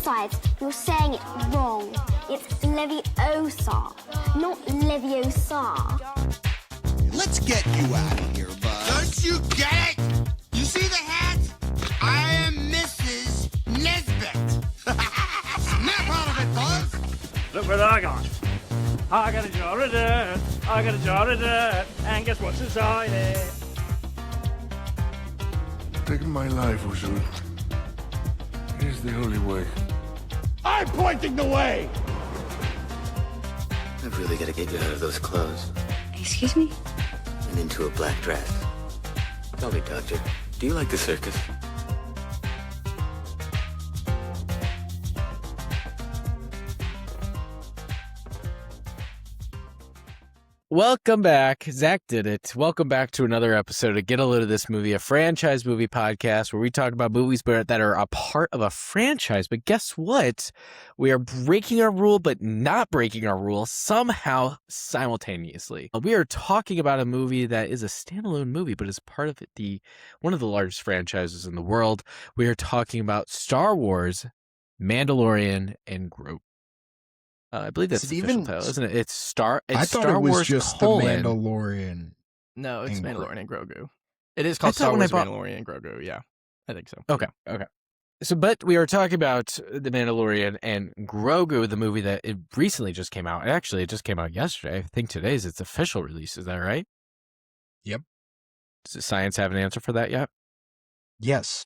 Besides, you're saying it wrong. It's Leviosa, not Leviosa. Let's get you out of here, Buzz. Don't you get it? You see the hat? I am Mrs. Nesbit. Snap out of it, Buzz. Look what I got. I got a jar of dirt. I got a jar of dirt. And guess what's inside it? Taking my life, Usul. It is the only way. I'm pointing the way. I've really got to get you out of those clothes Excuse me? and into a black dress. Tell me, Doctor, do you like the circus? Welcome back. Zack did it. Welcome back to another episode of Get a Load of This Movie, a franchise movie podcast where we talk about movies that are a part of a franchise. But guess what? We are breaking our rule, but not breaking our rule somehow simultaneously. We are talking about a movie that is a standalone movie, but is part of one of the largest franchises in the world. We are talking about Star Wars, Mandalorian, and Grogu. I believe that's the official title, isn't it? It's Star Wars Wars just colon. the Mandalorian. No, it's and Mandalorian and Grogu. It is called Star Wars Mandalorian and Grogu. Yeah, I think so. Okay. So, but we are talking about The Mandalorian and Grogu, the movie that it recently just came out. Actually, it just came out yesterday. I think today's its official release. Is that right? Yep. Does science have an answer for that yet? Yes.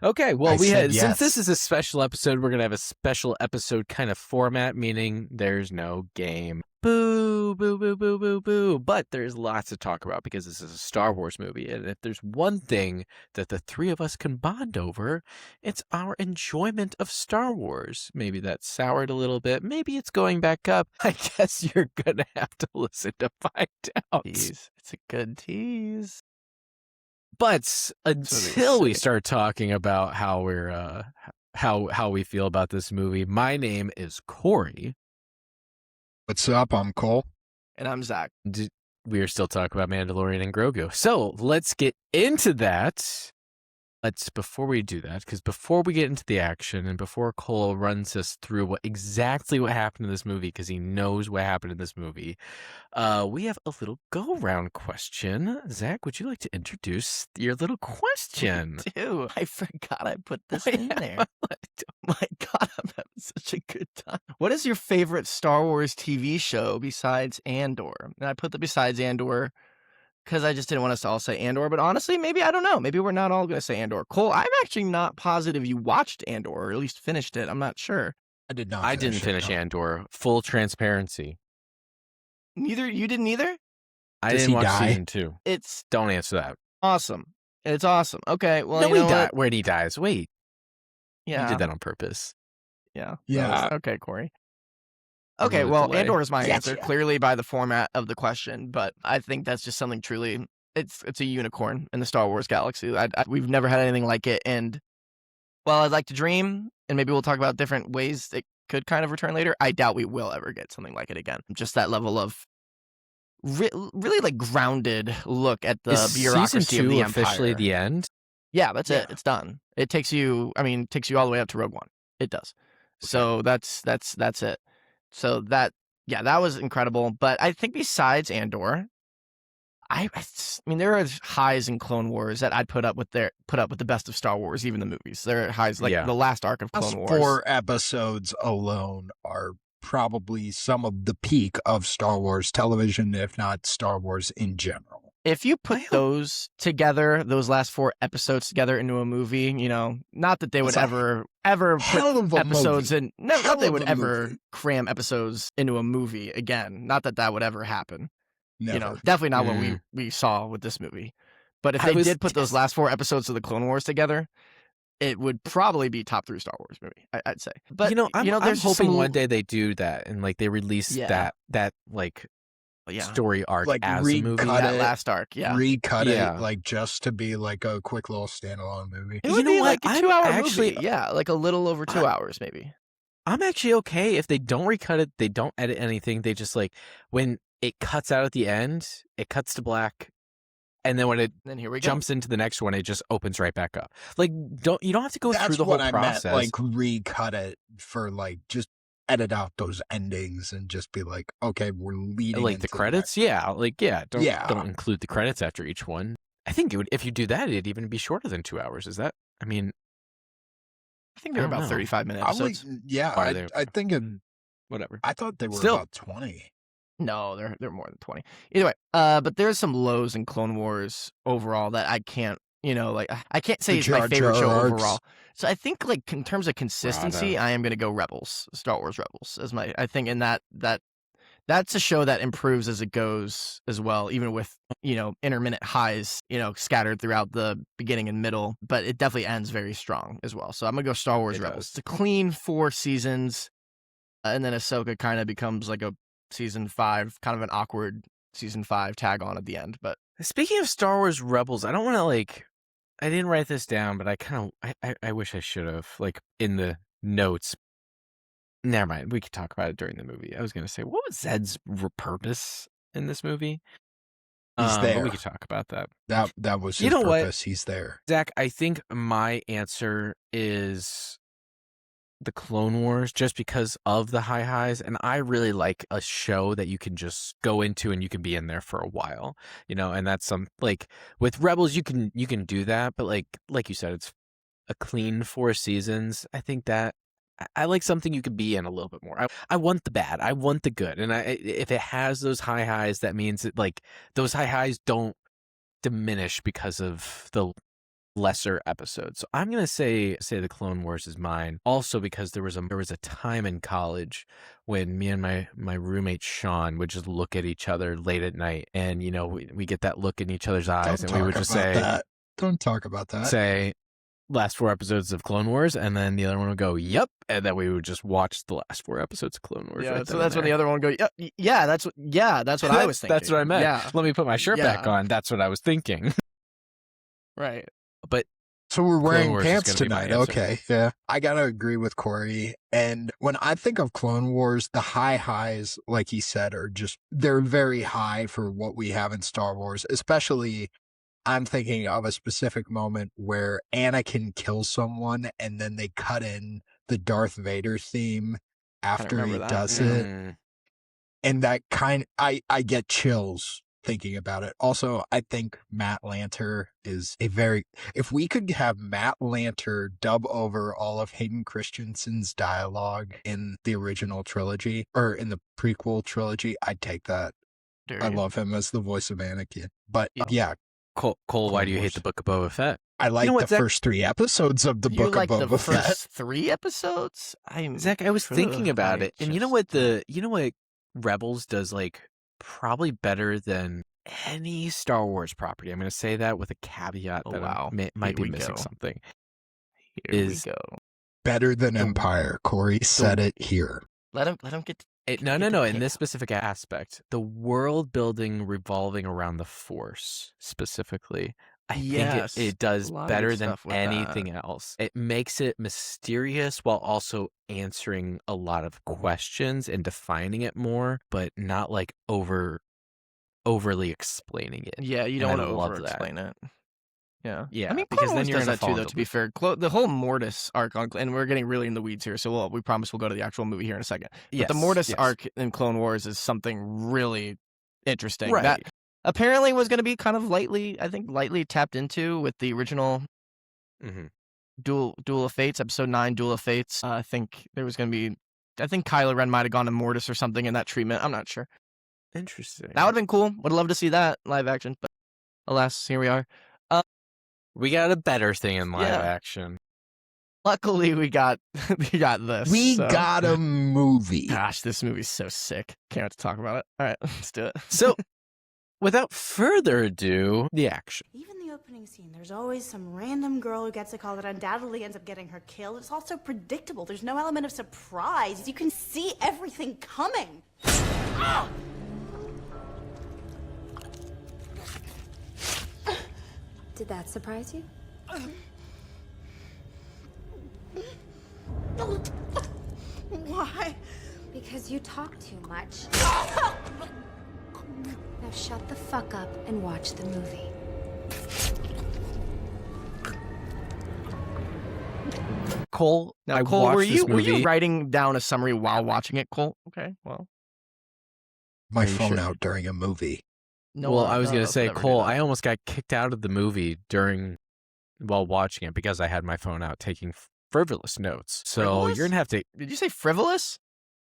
Okay, well, Yes. since this is a special episode, we're going to have a special episode kind of format, meaning there's no game. Boo, boo, boo, boo, boo, boo. But there's lots to talk about because this is a Star Wars movie. And if there's one thing that the three of us can bond over, it's our enjoyment of Star Wars. Maybe that's soured a little bit. Maybe it's going back up. I guess you're going to have to listen to find out. Tease. It's a good tease. But until we start talking about how we're how we feel about this movie, my name is Cory. What's up? I'm Cole. And I'm Zack. We are still talking about Mandalorian and Grogu. So let's get into that. Before we do that, because before we get into the action and before Cole runs us through exactly what happened in this movie, because he knows what happened in this movie, we have a little go-round question. Zack, would you like to introduce your little question? Dude, I forgot I put this in there. My God, I'm having such a good time. What is your favorite Star Wars TV show besides Andor? And I put the besides Andor because I just didn't want us to all say Andor, but honestly, maybe, I don't know. Maybe we're not all going to say Andor. Cole, I'm actually not positive you watched Andor, or at least finished it. I'm not sure. I did not. I didn't finish Andor. Full transparency. You didn't either? I Does didn't he watch die? season 2. Don't answer that. Awesome. It's awesome. Okay, well, No, you know he died. what? Where he dies. Wait, Yeah. you did that on purpose. Yeah. Yeah. Okay, Cory. I Okay, wrote it well, away. Andor is my Gotcha. answer, clearly by the format of the question, but I think that's just something truly, it's a unicorn in the Star Wars galaxy. We've never had anything like it, and while I'd like to dream, and maybe we'll talk about different ways it could kind of return later, I doubt we will ever get something like it again. Just that level of really like grounded look at the Is bureaucracy season of 2 the officially Empire. the end? Yeah, that's Yeah. it. It's done. It takes you all the way up to Rogue One. It does. So that's it. So that was incredible. But I think besides Andor, I mean, there are highs in Clone Wars that I'd put up with the best of Star Wars, even the movies. There are highs like Yeah. the last arc of Clone Last Wars. 4 episodes alone are probably some of the peak of Star Wars television, if not Star Wars in general. If you put those together, those last 4 episodes together into a movie, not that they would That's ever hell put of a episodes movie. in, no, Hell not they of would a ever movie. cram episodes into a movie again. Not that would ever happen. Never. Definitely not what we saw with this movie. But if they did put those last 4 episodes of the Clone Wars together, it would probably be top 3 Star Wars movie, I'd say. But I'm there's hoping some- one day they do that and like they release Yeah. that like Yeah. story arc Like, as a movie. recut that it, last arc, yeah. recut Yeah. it like just to be like a quick little standalone movie. It You would know be what? like a I'm 2-hour actually- movie. Yeah, like a little over 2 hours maybe. I'm actually okay if they don't recut it, they don't edit anything. They just like when it cuts out at the end, it cuts to black. and then when it Then here we go. jumps into the next one, it just opens right back up. Like, you don't have to go through the whole process. Meant, like recut it for like just edit out those endings and just be like, okay, we're leading like into the credits. Don't include the credits after each one. I think it would, if you do that, it'd even be shorter than 2 hours. Is that? I mean, I think they're I don't about know. 35-minute Probably, episodes. yeah. I think whatever. I thought they were Still. about 20. No, they're more than 20. Either way, but there's some lows in Clone Wars overall that I can't, like I can't say The it's my Jar favorite Jar show arcs. overall. So I think like in terms of consistency, Rada. I am gonna go Rebels, Star Wars Rebels as my. I think in that's a show that improves as it goes as well, even with intermittent highs, scattered throughout the beginning and middle. But it definitely ends very strong as well. So I'm gonna go Star Wars It Rebels. does. It's a clean 4 seasons, and then Ahsoka kind of becomes like a season 5, kind of an awkward season 5 tag on at the end. But Speaking of Star Wars Rebels, I don't want to I didn't write this down, but I kind of I wish I should have in the notes. Never mind. We could talk about it during the movie. I was going to say, what was Zed's purpose in this movie? He's there. But we could talk about that. That was his You know what? purpose. He's there. Zach, I think my answer is the Clone Wars, just because of the high highs, and I really like a show that you can just go into and you can be in there for a while, and that's with Rebels you can do that, but like you said, it's a clean 4 seasons. I think that I like something you could be in a little bit more. I want the bad, I want the good, and if it has those high highs, that means that those high highs don't diminish because of the lesser episodes. So I'm gonna say the Clone Wars is mine. Also because there was a time in college when me and my roommate Sean would just look at each other late at night, and we get that look in each other's eyes, and we would just say, "Don't talk about that." Say last 4 episodes of Clone Wars, and then the other one would go, "Yep," and then we would just watch the last 4 episodes of Clone Wars. yeah, right so then that's and when the there. other one go, that's what I was thinking. That's what I meant. Yeah, Let me put my shirt back Yeah. on. That's what I was thinking. right. But So we're wearing Wars is pants gonna be my tonight. answer. Okay, yeah. I gotta agree with Cory. And when I think of Clone Wars, the high highs, like he said, they're very high for what we have in Star Wars. Especially, I'm thinking of a specific moment where Anakin kills someone and then they cut in the Darth Vader theme after he remember that. does it. Mm. And that I get chills thinking about it. Also, I think Matt Lanter is if we could have Matt Lanter dub over all of Hayden Christensen's dialogue in the original trilogy or in the prequel trilogy, I'd take that. I love him as the voice of Anakin. But yeah, Cole, why do you hate the Book of Boba Fett? I like what, the Zach? first 3 episodes of the You Book like of the Boba Fett. first 3 episodes? Zach, I was thinking about it, and you know what Rebels does probably better than any Star Wars property. I'm going to say that with a caveat that wow. I might Here be we missing go. something. Here we go. Better than Empire. Cory said it here. Let him get. No. the In pick. this specific aspect, the world building revolving around the Force specifically, I Yes, think it does a lot of better good than stuff with anything else. It makes it mysterious while also answering a lot of questions and defining it more, but not overly explaining it. Yeah, you And don't I want to love over-explain it. Yeah. Yeah, I mean, because Clone then Wars you're does gonna that too, fall though, into to be fair. The whole Mortis arc, and we're getting really in the weeds here, so we promise we'll go to the actual movie here in a second. But the Mortis arc in Clone Wars is something really interesting. Right. That apparently was going to be kind of lightly tapped into with the original Duel of Fates, episode 9, Duel of Fates. I think there was going to be, I think Kylo Ren might have gone to Mortis or something in that treatment. I'm not sure. Interesting. That would have been cool. Would have loved to see that live action, but alas, here we are. We got a better thing in live Yeah. action. Luckily, we got this. We so. got a movie. Gosh, this movie's so sick. Can't wait to talk about it. All right, let's do it. So, without further ado, the action. Even the opening scene, there's always some random girl who gets a call that undoubtedly ends up getting her killed. It's also predictable. There's no element of surprise. You can see everything coming. Ah! Did that surprise you? Why? Because you talk too much. Now shut the fuck up and watch the movie. Cole, now, I Cole, were watched this you movie. writing down a summary while watching it, Cole? Okay, well, My Are you phone sure? out during a movie. no. Well, I was none going of to us say, would ever do Cole, that. I almost got kicked out of the movie while watching it because I had my phone out taking frivolous notes. So Frivolous? you're going to have to. Did you say frivolous?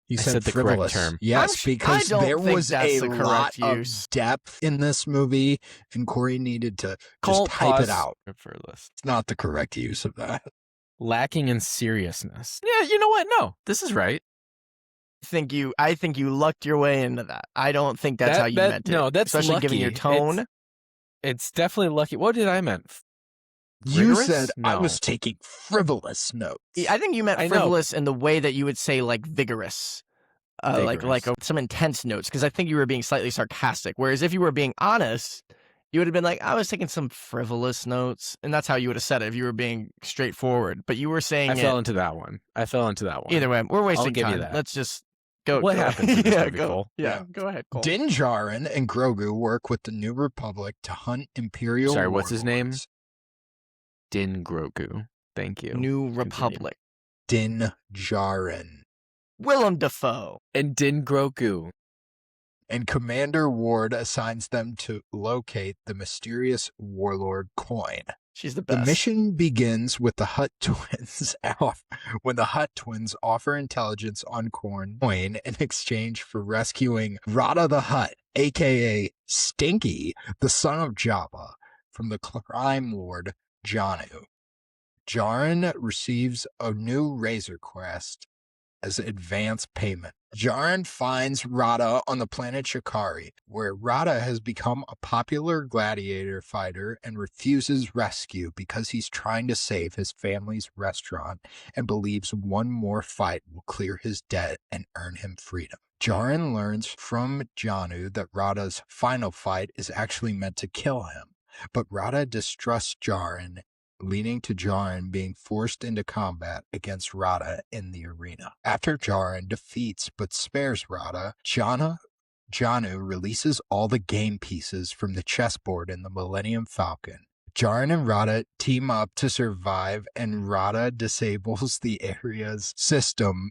You I said said the correct frivolous. term. Yes, I because don't there think was that's a the correct lot use. of depth in this movie, and Cory needed to Cole, just type pause. it out. Frivolous. It's not the correct use of that. Lacking in seriousness. Yeah, you know what? No, this is right. I think you lucked your way into that. I don't think that's how you meant it. No, that's especially given your lucky. tone. It's definitely lucky. What did I meant? You Rigorous? said I No. was taking frivolous notes. I think you meant I know. frivolous in the way that you would say like vigorous. Vigorous. Some intense notes, because I think you were being slightly sarcastic. Whereas if you were being honest, you would have been like, I was taking some frivolous notes, and that's how you would have said it if you were being straightforward. But you were saying I fell into that one. Either way, we're wasting I'll give time. you that. Let's just go. What go happens in this yeah, movie, go, Cole? Yeah, go ahead, Cole. Din Djarin and Grogu work with the New Republic to hunt Imperial Sorry, what's his name? warlords. Din Grogu. Thank you. New Republic. Din Djarin. Willem Dafoe. And Din Grogu. And Commander Ward assigns them to locate the mysterious warlord coin. She's the The best. mission begins with the Hutt twins when the Hutt twins offer intelligence on coin in exchange for rescuing Rada the Hutt, aka Stinky, the son of Jabba, from the crime lord Janu. Djarin receives a new Razor Crest as advance payment. Djarin finds Rada on the planet Shikari, where Rada has become a popular gladiator fighter and refuses rescue because he's trying to save his family's restaurant and believes one more fight will clear his debt and earn him freedom. Djarin learns from Janu that Rada's final fight is actually meant to kill him, but Rada distrusts Djarin, leading to Djarin being forced into combat against Rada in the arena. After Djarin defeats but spares Rada, Janu releases all the game pieces from the chessboard in the Millennium Falcon. Djarin and Rada team up to survive, and Rada disables the area's systems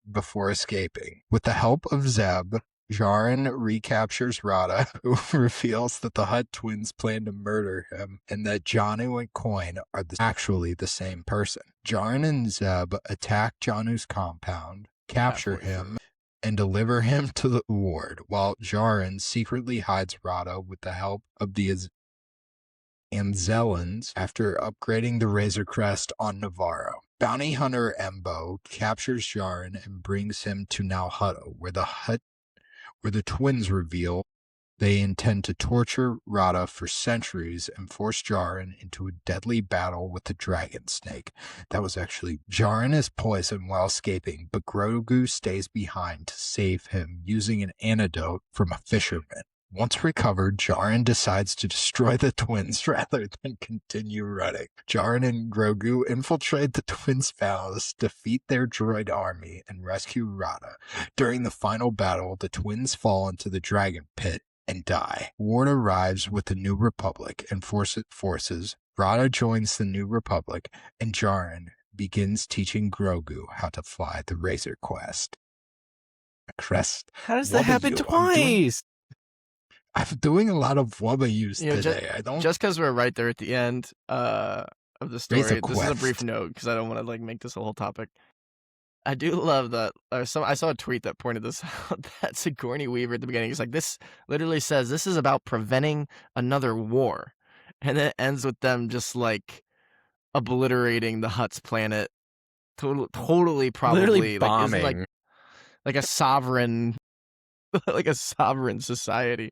before escaping. With the help of Zeb, Djarin recaptures Rada, who reveals that the Hutt twins plan to murder him and that Janu and Coin are actually the same person. Djarin and Zeb attack Janu's compound, capture him, and deliver him to the ward, while Djarin secretly hides Rada with the help of the Anzellans after upgrading the Razor Crest on Navarro. Bounty hunter Embo captures Djarin and brings him to Nalhutto, where the twins reveal they intend to torture Rada for centuries and force Djarin into a deadly battle with the dragon snake. That was actually Djarin is poisoned while escaping, but Grogu stays behind to save him using an antidote from a fisherman. Once recovered, Djarin decides to destroy the twins rather than continue running. Djarin and Grogu infiltrate the twins' palace, defeat their droid army, and rescue Rada. During the final battle, the twins fall into the dragon pit and die. Ward arrives with the New Republic and forces. Rada joins the New Republic, and Djarin begins teaching Grogu how to fly the Razor Crest. How does that happen twice? I'm doing a lot of Wubba use You know, today. I don't just because we're right there at the end of the story. Razor This is a Quest. brief note because I don't want to like make this a whole topic. I do love that. I saw a tweet that pointed this out. That Sigourney Weaver at the beginning is like, this literally says this is about preventing another war, and then it ends with them just like obliterating the Hutt's planet. Totally, probably Literally like, isn't bombing. like a sovereign, like a sovereign society.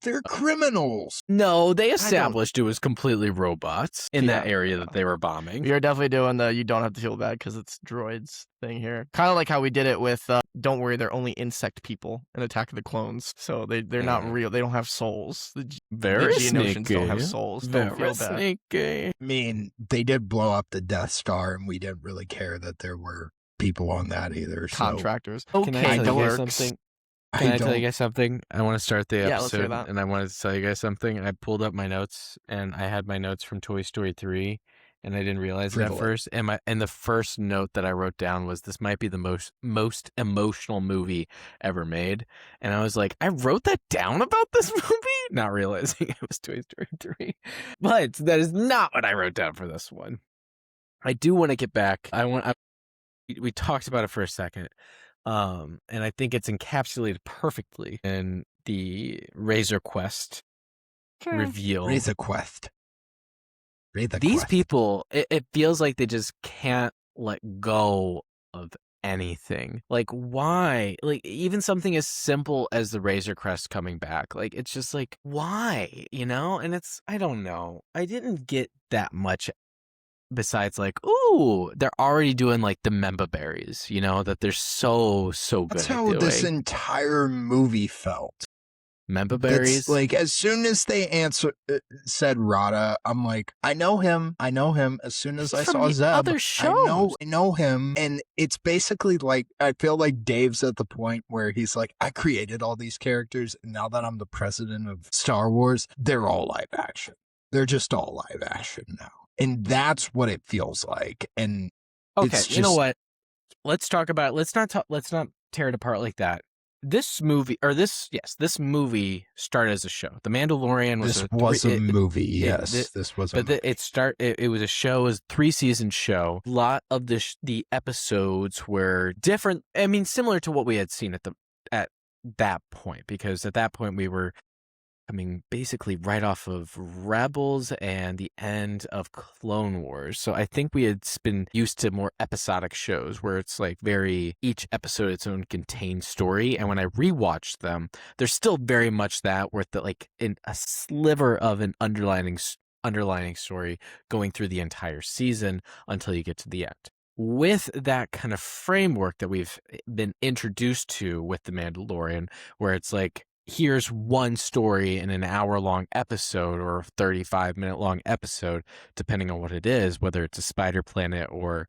They're criminals. No, they established it was completely robots in that area that they were bombing. We are definitely doing the you don't have to feel bad because it's droids thing here. Kind of like how we did it with don't worry, they're only insect people in Attack of the Clones. So they're not real. They don't have souls. The Very Geonosians sneaky. don't have souls. Don't Very feel bad. sneaky. I mean, they did blow up the Death Star, and we didn't really care that there were people on that either. So Contractors. Can I Okay, tell you guys dorks. something? Can I tell you guys something? I want to start the Yeah, let's hear episode, that. and I wanted to tell you guys something. I pulled up my notes, and I had my notes from Toy Story 3, and I didn't realize it at Frivolous. first. And the first note that I wrote down was, this might be the most emotional movie ever made. And I was like, I wrote that down about this movie, not realizing it was Toy Story 3. But that is not what I wrote down for this one. I do want to get back. We talked about it for a second. And I think it's encapsulated perfectly in the Razor Quest reveal. Razor Quest. These people, it feels like they just can't let go of anything. Like, why? Like, even something as simple as the Razor Crest coming back. Like, it's just like, why? You know? And I don't know. I didn't get that much besides like, ooh, they're already doing like the Memba berries, you know, that they're so good That's at how doing. this entire movie felt. Memba berries? It's like, as soon as they said Rada, I'm like, I know him. As soon as I From saw the Zeb, other shows. I know him. And it's basically like, I feel like Dave's at the point where he's like, I created all these characters, and now that I'm the president of Star Wars, they're all live action. They're just all live action now. And that's what it feels like. And Okay, it's you know just- what? Let's talk about. Let's not tear it apart like that. This movie started as a show. The Mandalorian was a movie. Yes, this was. It was a show. It was a 3-season show. A lot of the episodes were different. I mean, similar to what we had seen at that point, because at that point we were coming basically right off of Rebels and the end of Clone Wars. So I think we had been used to more episodic shows where it's like each episode its own contained story. And when I rewatched them, there's still very much that where in a sliver of an underlining story going through the entire season until you get to the end. With that kind of framework that we've been introduced to with The Mandalorian, where it's like, here's one story in an hour-long episode or a 35-minute long episode, depending on what it is, whether it's a Spider Planet or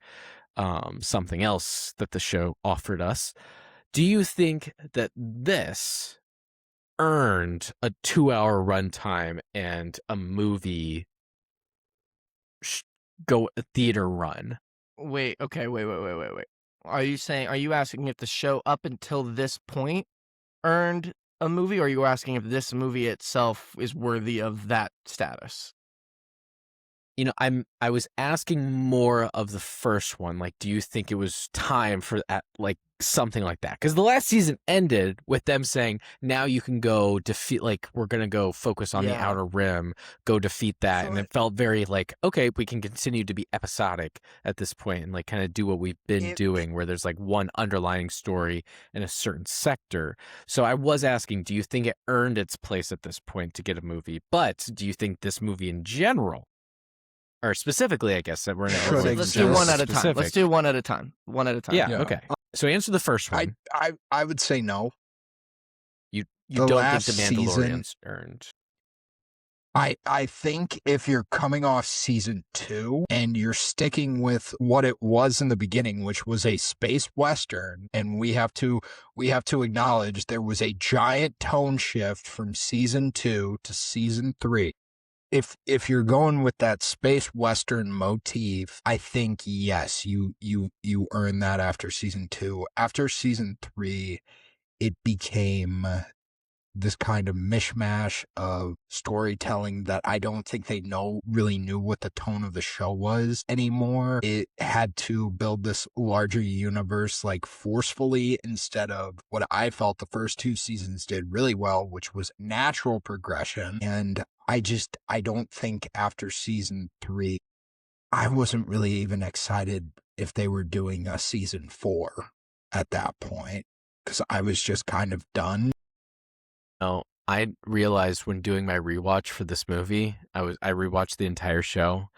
something else that the show offered us. Do you think that this earned a 2-hour runtime and a movie theater run? Wait. Are you asking if the show up until this point earned a movie, or are you asking if this movie itself is worthy of that status? You know, I was asking more of the first one. Like, do you think it was time for like something like that? Because the last season ended with them saying, now you can go defeat, like, we're going to go focus on the Outer Rim, go defeat that. So and it felt very like, okay, we can continue to be episodic at this point and like kind of do what we've been doing, where there's like one underlying story in a certain sector. So I was asking, do you think it earned its place at this point to get a movie? But do you think this movie in general, or specifically, I guess, that we're in Let's do one at a time. Let's do one at a time. One at a time. Yeah. Okay. So answer the first one. I would say no. You The don't last think the Mandalorian's earned? I think if you're coming off season 2 and you're sticking with what it was in the beginning, which was a space western, and we have to acknowledge there was a giant tone shift from season 2 to season 3. If you're going with that space western motif, I think yes, you earn that after season 2. After season 3, it became this kind of mishmash of storytelling that I don't think they really knew what the tone of the show was anymore. It had to build this larger universe like forcefully, instead of what I felt the first 2 seasons did really well, which was natural progression. And I don't think after season 3, I wasn't really even excited if they were doing a season 4 at that point, because I was just kind of done. No, I realized when doing my rewatch for this movie, I rewatched the entire show.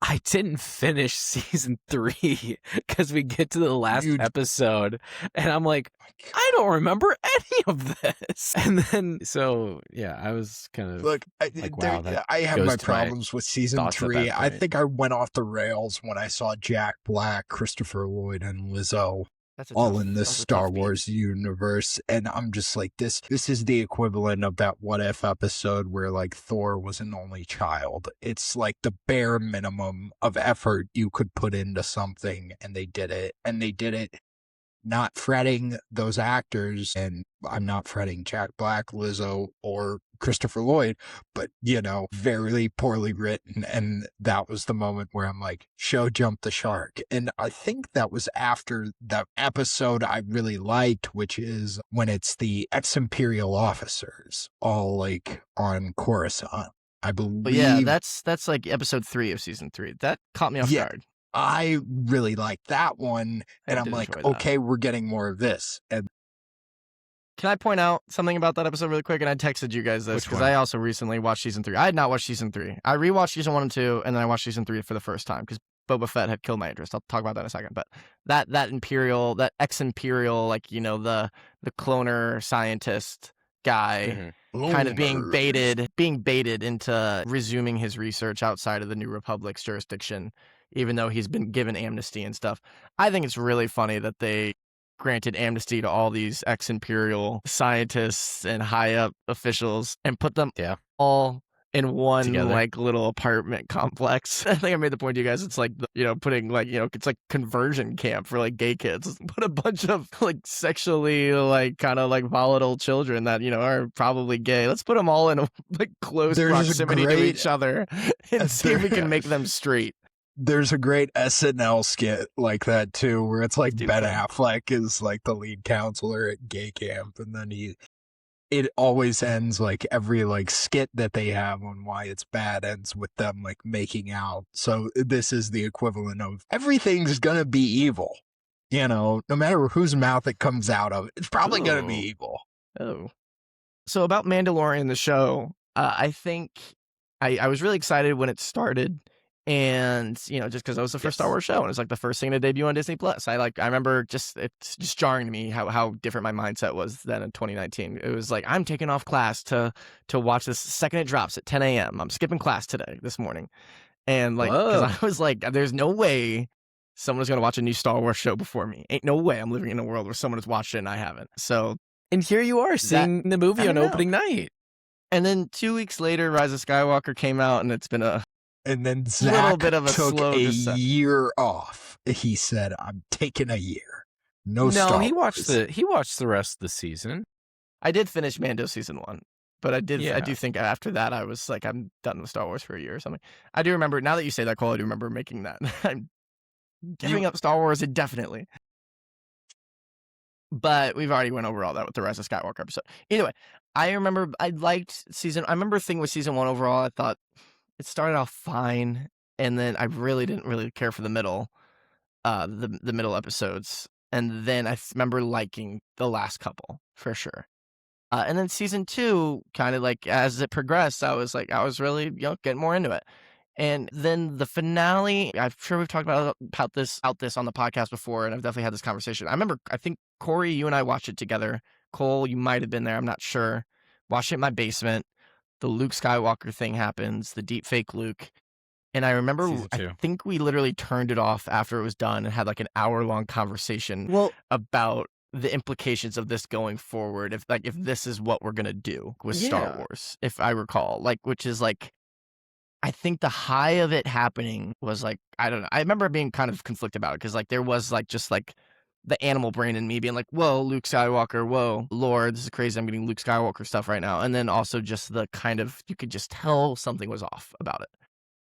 I didn't finish season 3 because we get to the last episode and I'm like, I don't remember any of this. And then, so yeah, I was kind of Look, wow, I have my problems with season 3. I think I went off the rails when I saw Jack Black, Christopher Lloyd, and Lizzo That's a all tough, in the that's a Star tough beat. Wars universe. And I'm just like, this is the equivalent of that What If episode where like Thor was an only child. It's like the bare minimum of effort you could put into something, and they did it. And they did it not fretting those actors, and I'm not fretting Jack Black, Lizzo, or Christopher Lloyd, but, you know, very poorly written. And that was the moment where I'm like, show jumped the shark. And I think that was after that episode I really liked, which is when it's the ex-Imperial officers all like on Coruscant, I believe. But yeah, that's like episode 3 of season 3. That caught me off guard. I really like that one, and I I'm did like, enjoy that. okay, we're getting more of this. And Can I point out something about that episode really quick? And I texted you guys this Which because one? I also recently watched season 3. I had not watched season 3. I rewatched season 1 and 2, and then I watched season 3 for the first time because Boba Fett had killed my interest. I'll talk about that in a second. But that ex-Imperial, like, you know, the cloner scientist guy kind of being baited into resuming his research outside of the New Republic's jurisdiction, even though he's been given amnesty and stuff. I think it's really funny that they granted amnesty to all these ex-Imperial scientists and high-up officials and put them all in one Together. like little apartment complex. I think I made the point to you guys. It's like, you know, putting like, you know, it's like conversion camp for like gay kids. Put a bunch of like sexually like kind of like volatile children that, you know, are probably gay. Let's put them all in a like close proximity to each other and see if we can make them straight. There's a great SNL skit like that too, where it's like Ben Affleck is like the lead counselor at gay camp, and then it always ends like every like skit that they have on why it's bad ends with them like making out. So this is the equivalent of everything's gonna be evil, you know, no matter whose mouth it comes out of, it's probably gonna be evil. So about Mandalorian, the show, I think I was really excited when it started. And, you know, just because it was the first Star Wars show and it's like the first thing to debut on Disney Plus. I remember it's just jarring to me how different my mindset was then in 2019. It was like, I'm taking off class to watch this second it drops at 10 a.m. I'm skipping class this morning. And like, because I was like, there's no way someone's going to watch a new Star Wars show before me. Ain't no way I'm living in a world where someone has watched it and I haven't. So. And here you are seeing the movie on opening night. And then 2 weeks later, Rise of Skywalker came out, and it's been and then Zack little bit of a took slow a descent. year off. He said, I'm taking a year. No, Star he Wars. watched the rest of the season. I did finish Mando season 1, but I Yeah. do think after that I was like, I'm done with Star Wars for a year or something. I do remember, now that you say that, Cole, I do remember making that. I'm giving up Star Wars indefinitely. But we've already went over all that with the Rise of Skywalker episode. Anyway, I remember I remember the thing with season 1 overall, I thought it started off fine, and then I really didn't really care for the middle, the middle episodes, and then I remember liking the last couple for sure. And then season 2, kind of like as it progressed, I was really, you know, getting more into it. And then the finale, I'm sure we've talked about this on the podcast before, and I've definitely had this conversation. I think Cory, you and I watched it together. Cole, you might have been there, I'm not sure. Watched it in my basement. The Luke Skywalker thing happens, the deep fake Luke. And I remember, I think we literally turned it off after it was done and had like an hour-long conversation about the implications of this going forward. If this is what we're going to do with Star Wars, if I recall, which is like, I think the high of it happening was like, I don't know. I remember being kind of conflicted about it because like there was like just like the animal brain in me being like, whoa, Luke Skywalker, whoa, Lord, this is crazy. I'm getting Luke Skywalker stuff right now. And then also just the kind of, you could just tell something was off about it.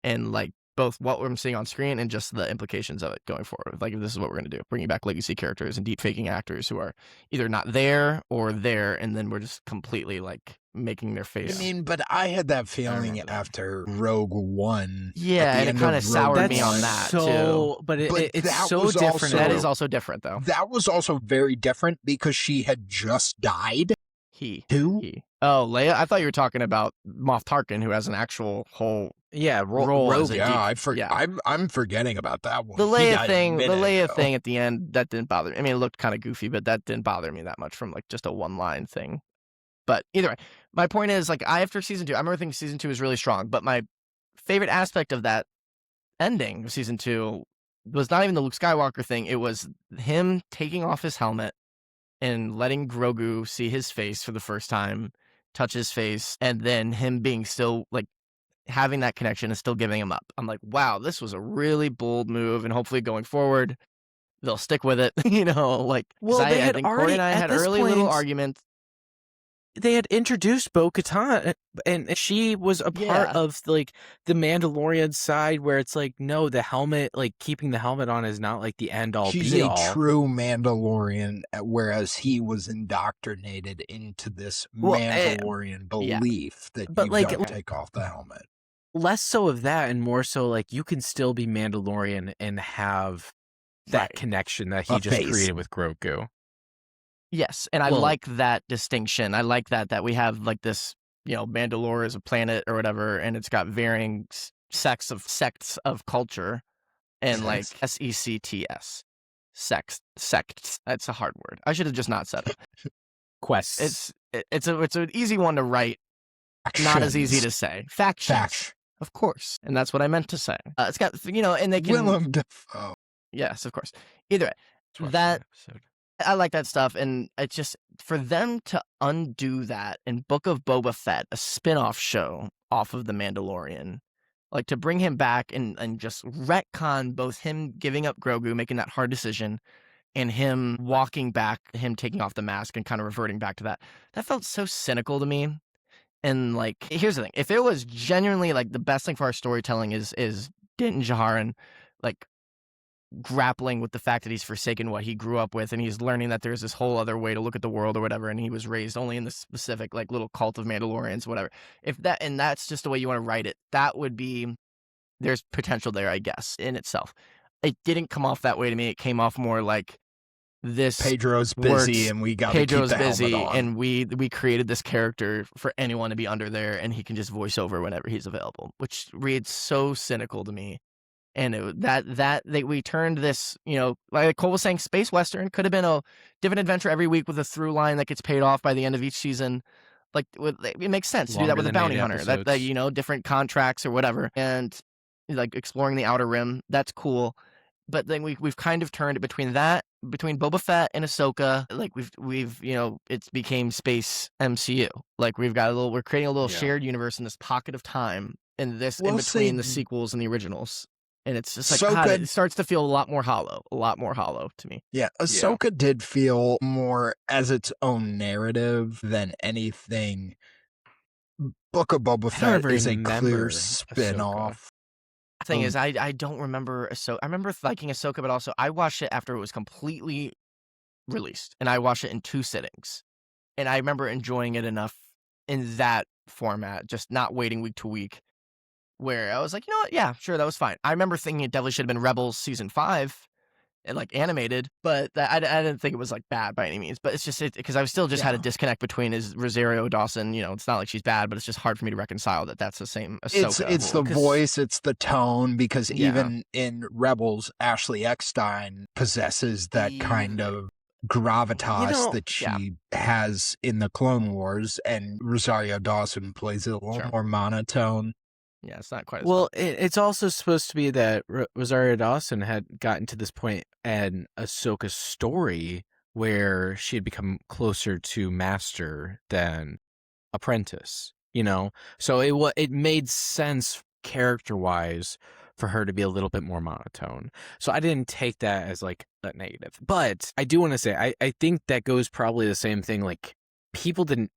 And like both what I'm seeing on screen and just the implications of it going forward. Like if this is what we're going to do, bringing back legacy characters and deep faking actors who are either not there or there. And then we're just completely like making their face. I mean, but I had that feeling after Rogue One. Yeah, and it kind of soured me on that too. But it's so different. That is also different though. That was also very different because she had just died. Who? Oh, Leia? I thought you were talking about Moff Tarkin, who has an actual whole role. As a I'm forgetting about that one. The Leia thing at the end, that didn't bother me. I mean, it looked kind of goofy, but that didn't bother me that much from like just a one-line thing. But either way, my point is like after season 2, I remember thinking season 2 was really strong, but my favorite aspect of that ending of season 2 was not even the Luke Skywalker thing. It was him taking off his helmet and letting Grogu see his face for the first time, touch his face, and then him being still like having that connection and still giving him up. I'm like, wow, this was a really bold move, and hopefully going forward, they'll stick with it. Like, Well, I had think Cory already and I at had this early little point, arguments. They had introduced Bo-Katan, and she was a part of like the Mandalorian side, where it's like, no, the helmet, like keeping the helmet on, is not like the end all She's be a all. true Mandalorian, whereas he was indoctrinated into this Mandalorian belief that but you like, don't take off the helmet. Less so of that, and more so like you can still be Mandalorian and have that connection that he just created with Grogu. Yes, and I like that distinction. I like that we have like this, Mandalore is a planet or whatever, and it's got varying sects of culture, and like sects, sects. That's a hard word. I should have just not said it. Quests. It's an easy one to write, not as easy to say. Factions, of course, and that's what I meant to say. It's got and they can Willem Dafoe. Yes, of course. Either way, that. I like that stuff, and it's just for them to undo that in Book of Boba Fett, a spin-off show off of The Mandalorian, like to bring him back and just retcon both him giving up Grogu, making that hard decision, and him walking back, him taking off the mask and kind of reverting back to that. That felt so cynical to me. And like, here's the thing: if it was genuinely like the best thing for our storytelling is Din Djarin, like, grappling with the fact that he's forsaken what he grew up with, and he's learning that there's this whole other way to look at the world or whatever, and he was raised only in this specific like little cult of Mandalorians, whatever. If that, and that's just the way you want to write it, that would be, there's potential there, I guess, in itself. It didn't come off that way to me. It came off more like this: Pedro's busy, and we got Pedro's to keep the busy, helmet on. and we created this character for anyone to be under there, and he can just voice over whenever he's available, which reads so cynical to me. And we turned this, like Cole was saying, space western could have been a different adventure every week with a through line that gets paid off by the end of each season. Like, it makes sense to do that with a bounty hunter. That different contracts or whatever, and like exploring the Outer Rim. That's cool. But then we've kind of turned it between Boba Fett and Ahsoka. Like we've it's became space MCU. Like we're creating a little shared universe in this pocket of time, in between the sequels and the originals. And it's just like, God, it starts to feel a lot more hollow to me. Yeah, Ahsoka did feel more as its own narrative than anything. Book of Boba Fett is a clear spin-off. The thing is, I don't remember Ahsoka. I remember liking Ahsoka, but also I watched it after it was completely released, and I watched it in 2 sittings. And I remember enjoying it enough in that format, just not waiting week to week, where I was like, you know what? Yeah, sure, that was fine. I remember thinking it definitely should have been Rebels season 5 and like animated, but I didn't think it was like bad by any means. But it's just because I still just had a disconnect between Rosario Dawson. It's not like she's bad, but it's just hard for me to reconcile that that's the same Ahsoka. It's the voice, it's the tone, because even in Rebels, Ashley Eckstein possesses that kind of gravitas that she has in the Clone Wars, and Rosario Dawson plays it a little more monotone. Yeah, it's not quite as well. It's also supposed to be that Rosario Dawson had gotten to this point in Ahsoka's story where she had become closer to Master than Apprentice. So it made sense character-wise for her to be a little bit more monotone. So I didn't take that as like a negative. But I do want to say I think that goes probably the same thing. Like, people didn't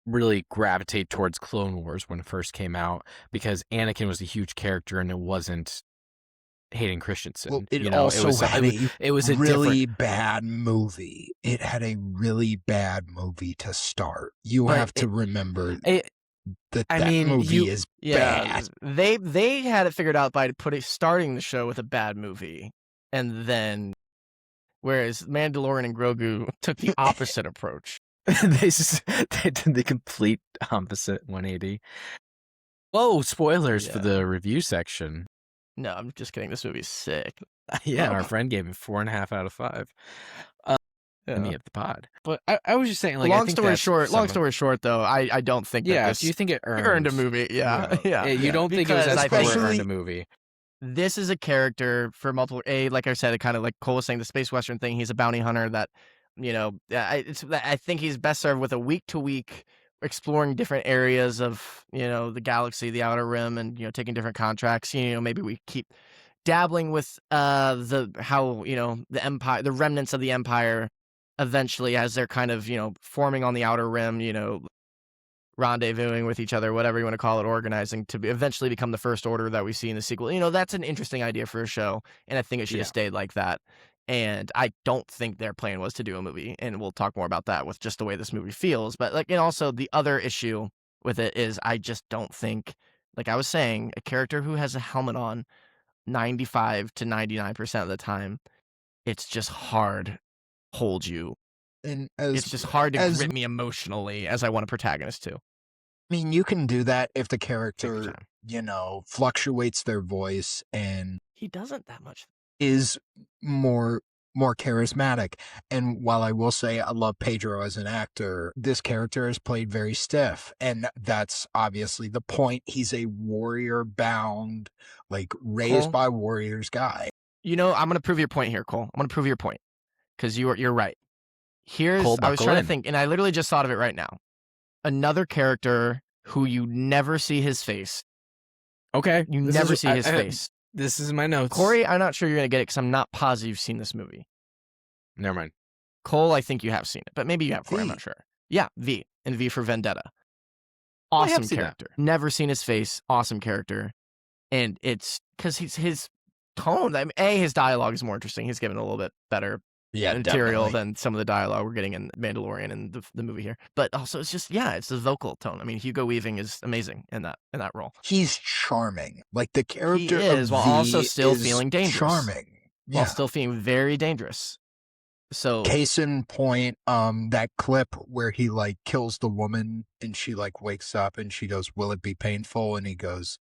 really gravitate towards Clone Wars when it first came out because Anakin was a huge character and it wasn't Hayden Christensen. Well, it was a really bad movie. It had a really bad movie to start. You have to remember that movie is bad. They had it figured out by starting the show with a bad movie, and then whereas Mandalorian and Grogu took the opposite approach. They did the complete opposite 180. Whoa, spoilers for the review section. No, I'm just kidding. This movie's sick. Yeah, our friend gave it 4.5 out of 5. Me at the pod. But I was just saying, like, long story short, though, I don't think that do you think it earned a movie? Yeah. You don't think it was as earned a movie? this is a character for multiple. Like I said, kind of like Cole was saying, the space western thing. He's a bounty hunter that, I think he's best served with a week to week exploring different areas of the galaxy, the outer rim, and taking different contracts. Maybe we keep dabbling with the empire, the remnants of the empire, eventually as they're kind of forming on the outer rim. Rendezvousing with each other, whatever you want to call it, organizing to eventually become the First Order that we see in the sequel. That's an interesting idea for a show, and I think it should have stayed like that. And I don't think their plan was to do a movie, and we'll talk more about that with just the way this movie feels. But and also the other issue with it is I just don't think, like I was saying, a character who has a helmet on 95 to 99% of the time, it's just hard to hold you. And it's just hard to grip me emotionally as I want a protagonist to. I mean, you can do that if the character, fluctuates their voice and he doesn't that much. Is more charismatic. And while I will say I love Pedro as an actor, this character is played very stiff. And that's obviously the point. He's a warrior-bound, raised Cole? by warriors guy. I'm going to prove your point here, Cole. I'm going to prove your point. Because you're right. Cole, I was trying to think, and I literally just thought of it right now. Another character who you never see his face. Okay. You never see his face. This is my notes. Cory, I'm not sure you're going to get it because I'm not positive you've seen this movie. Never mind. Cole, I think you have seen it, but maybe you have, Cory, I'm not sure. Yeah, V, and V for Vendetta. Awesome character. Never seen his face. Awesome character. And it's because his tone, his dialogue is more interesting. He's given a little bit better material than some of the dialogue we're getting in Mandalorian and the movie here. But also it's just it's the vocal tone. I mean, Hugo Weaving is amazing in that role. He's charming. The character he is, of while V also still is feeling dangerous. Charming. Yeah. While still feeling very dangerous. So case in point, that clip where he kills the woman and she wakes up and she goes, "Will it be painful?" And he goes,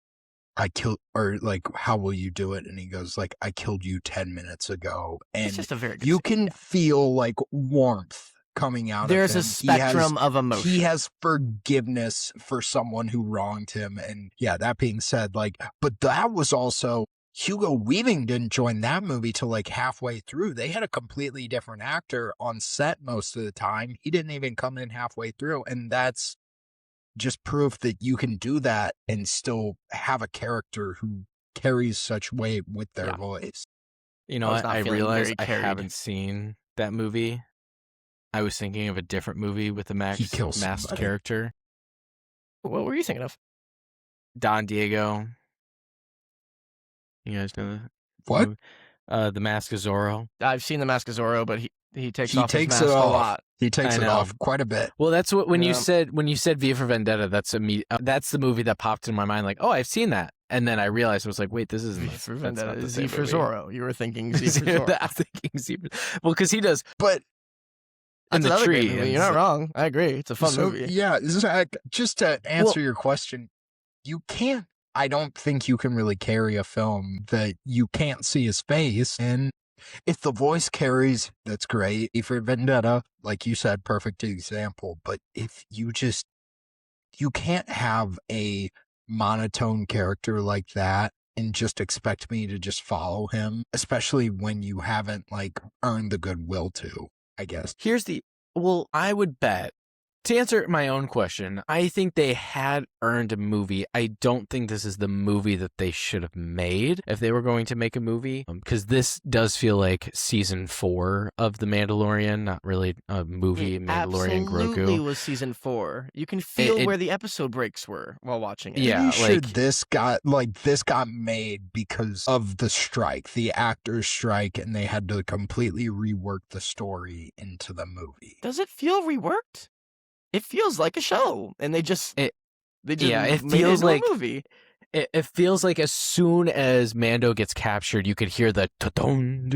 how will you do it? And he goes I killed you 10 minutes ago. And it's just a very good you scene. can feel warmth coming out There's of him. a spectrum of emotion. He has forgiveness for someone who wronged him. And that being said, but that was also Hugo Weaving didn't join that movie till halfway through. They had a completely different actor on set most of the time. He didn't even come in halfway through. And that's just proof that you can do that and still have a character who carries such weight with their voice. I realized I haven't seen that movie. I was thinking of a different movie with a masked character. What were you thinking of? Don Diego. You guys know that? What? The Mask of Zorro. I've seen The Mask of Zorro, but he takes off his it mask a lot. He takes it off quite a bit. Well, that's what when you said V for Vendetta, that's the movie that popped in my mind. I've seen that, and then I realized I was wait, this isn't V for Vendetta. Z for Zorro. You were thinking Z for Zorro. I'm thinking Z. Well, because he does, but in the tree. You're not wrong. I agree. It's a fun movie. Yeah, Zach, just to answer your question, you can't. I don't think you can really carry a film that you can't see his face. And if the voice carries, that's great. For Vendetta, like you said, perfect example. But if you can't have a monotone character like that and just expect me to just follow him, especially when you haven't earned the goodwill to, I guess. I would bet, to answer my own question, I think they had earned a movie. I don't think this is the movie that they should have made if they were going to make a movie. Because this does feel like season 4 of The Mandalorian, not really a movie. Mandalorian Grogu. Absolutely was season 4. You can feel where the episode breaks were while watching it. Yeah, this got made because of the strike, the actors' strike, and they had to completely rework the story into the movie. Does it feel reworked? It feels like a show, and it feels like a movie. It feels like as soon as Mando gets captured, you could hear the and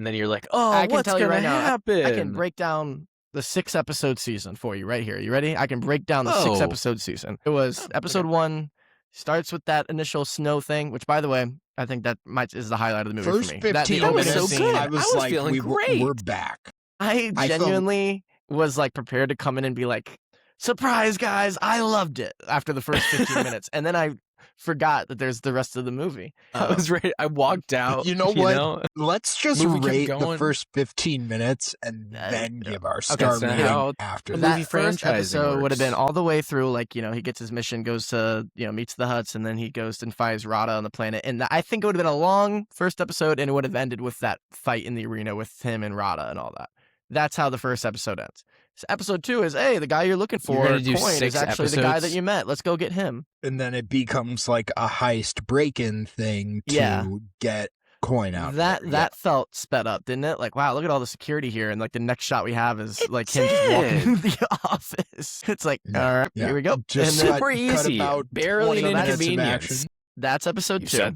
then you're like, oh, what's gonna happen? I can break down the 6-episode season for you right here. You ready? I can break down the 6-episode season. It was episode 1 starts with that initial snow thing, which, by the way, I think that is the highlight of the movie First for me. 15 that was so scene, good. I was feeling great. We're back. I genuinely was prepared to come in and be like, surprise, guys, I loved it after the first 15 minutes. And then I forgot that there's the rest of the movie. I was ready. I walked out. You know what? Let's just Movie kept rate the going. first 15 minutes and then give our Okay, star so rating how- after the that. movie That first franchising episode would have been works. all the way through, like, he gets his mission, goes to, meets the Hutts, and then he goes and finds Rada on the planet. And I think it would have been a long first episode, and it would have ended with that fight in the arena with him and Rada and all that. That's how the first episode ends. So episode 2 is, hey, the guy you're looking for, gonna do Coin, is 6 actually the guy that episodes? you met. Let's go get him. And then it becomes like a heist break-in thing to Yeah. get Coin out. That there. that felt sped up, didn't it? Like, wow, look at all the security here, and like the next shot we have is It like him just walking did. into the office. It's like, Yeah, all right, yeah. here we go. Just and then, Super easy. about Barely 20 an minutes of inconvenience. action. that's episode 2.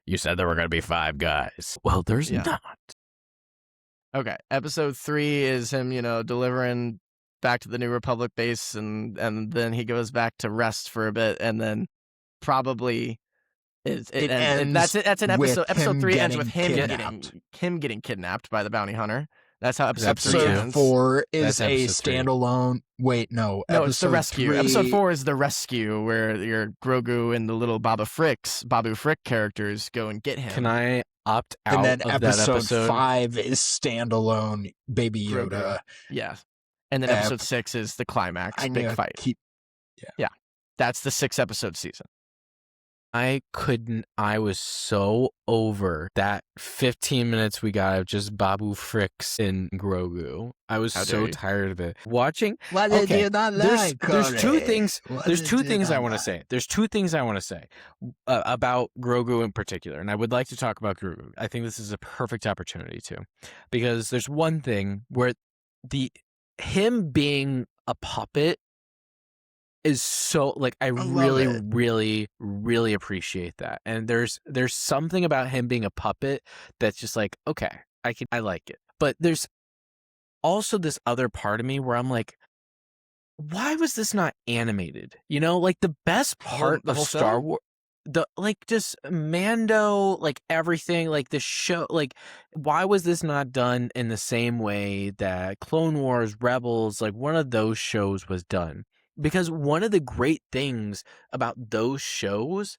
You said there were going to be 5 guys. Well, there's Yeah. not. Okay, episode 3 is him, delivering back to the New Republic base, and then he goes back to rest for a bit, and then probably it It ends, and that's ends it. That's an with episode. Episode him 3 ends with getting him kidnapped. getting kidnapped by the bounty hunter. That's how episode 3 Episode ends. 4 is That's a episode 3. standalone. Wait, no. No, it's the episode rescue. 3 Episode 4 is the rescue, where your Grogu and the little Babu Frick characters go and get him. Can I opt out And then of that episode episode? 5 is standalone Baby Grogu. Yoda. Yeah, and then episode 6 is the climax, I big need to fight. keep. That's the 6-episode season. I couldn't. I was so over that 15 minutes we got of just Babu Fricks and Grogu. I was How dare so you. tired of it. Watching. What Okay, did you not there's two Cory? things. What There's did two you things I not want to like? say. There's 2 things I want to say about Grogu in particular, and I would like to talk about Grogu. I think this is a perfect opportunity to, because there's one thing where him being a puppet is so, like, I love really, it. really, really appreciate that. And there's something about him being a puppet that's just like, okay, I like it. But there's also this other part of me where I'm like, why was this not animated? Like the best part the of whole Star film? Wars, just Mando, like everything, like the show, like why was this not done in the same way that Clone Wars, Rebels, like one of those shows was done? Because one of the great things about those shows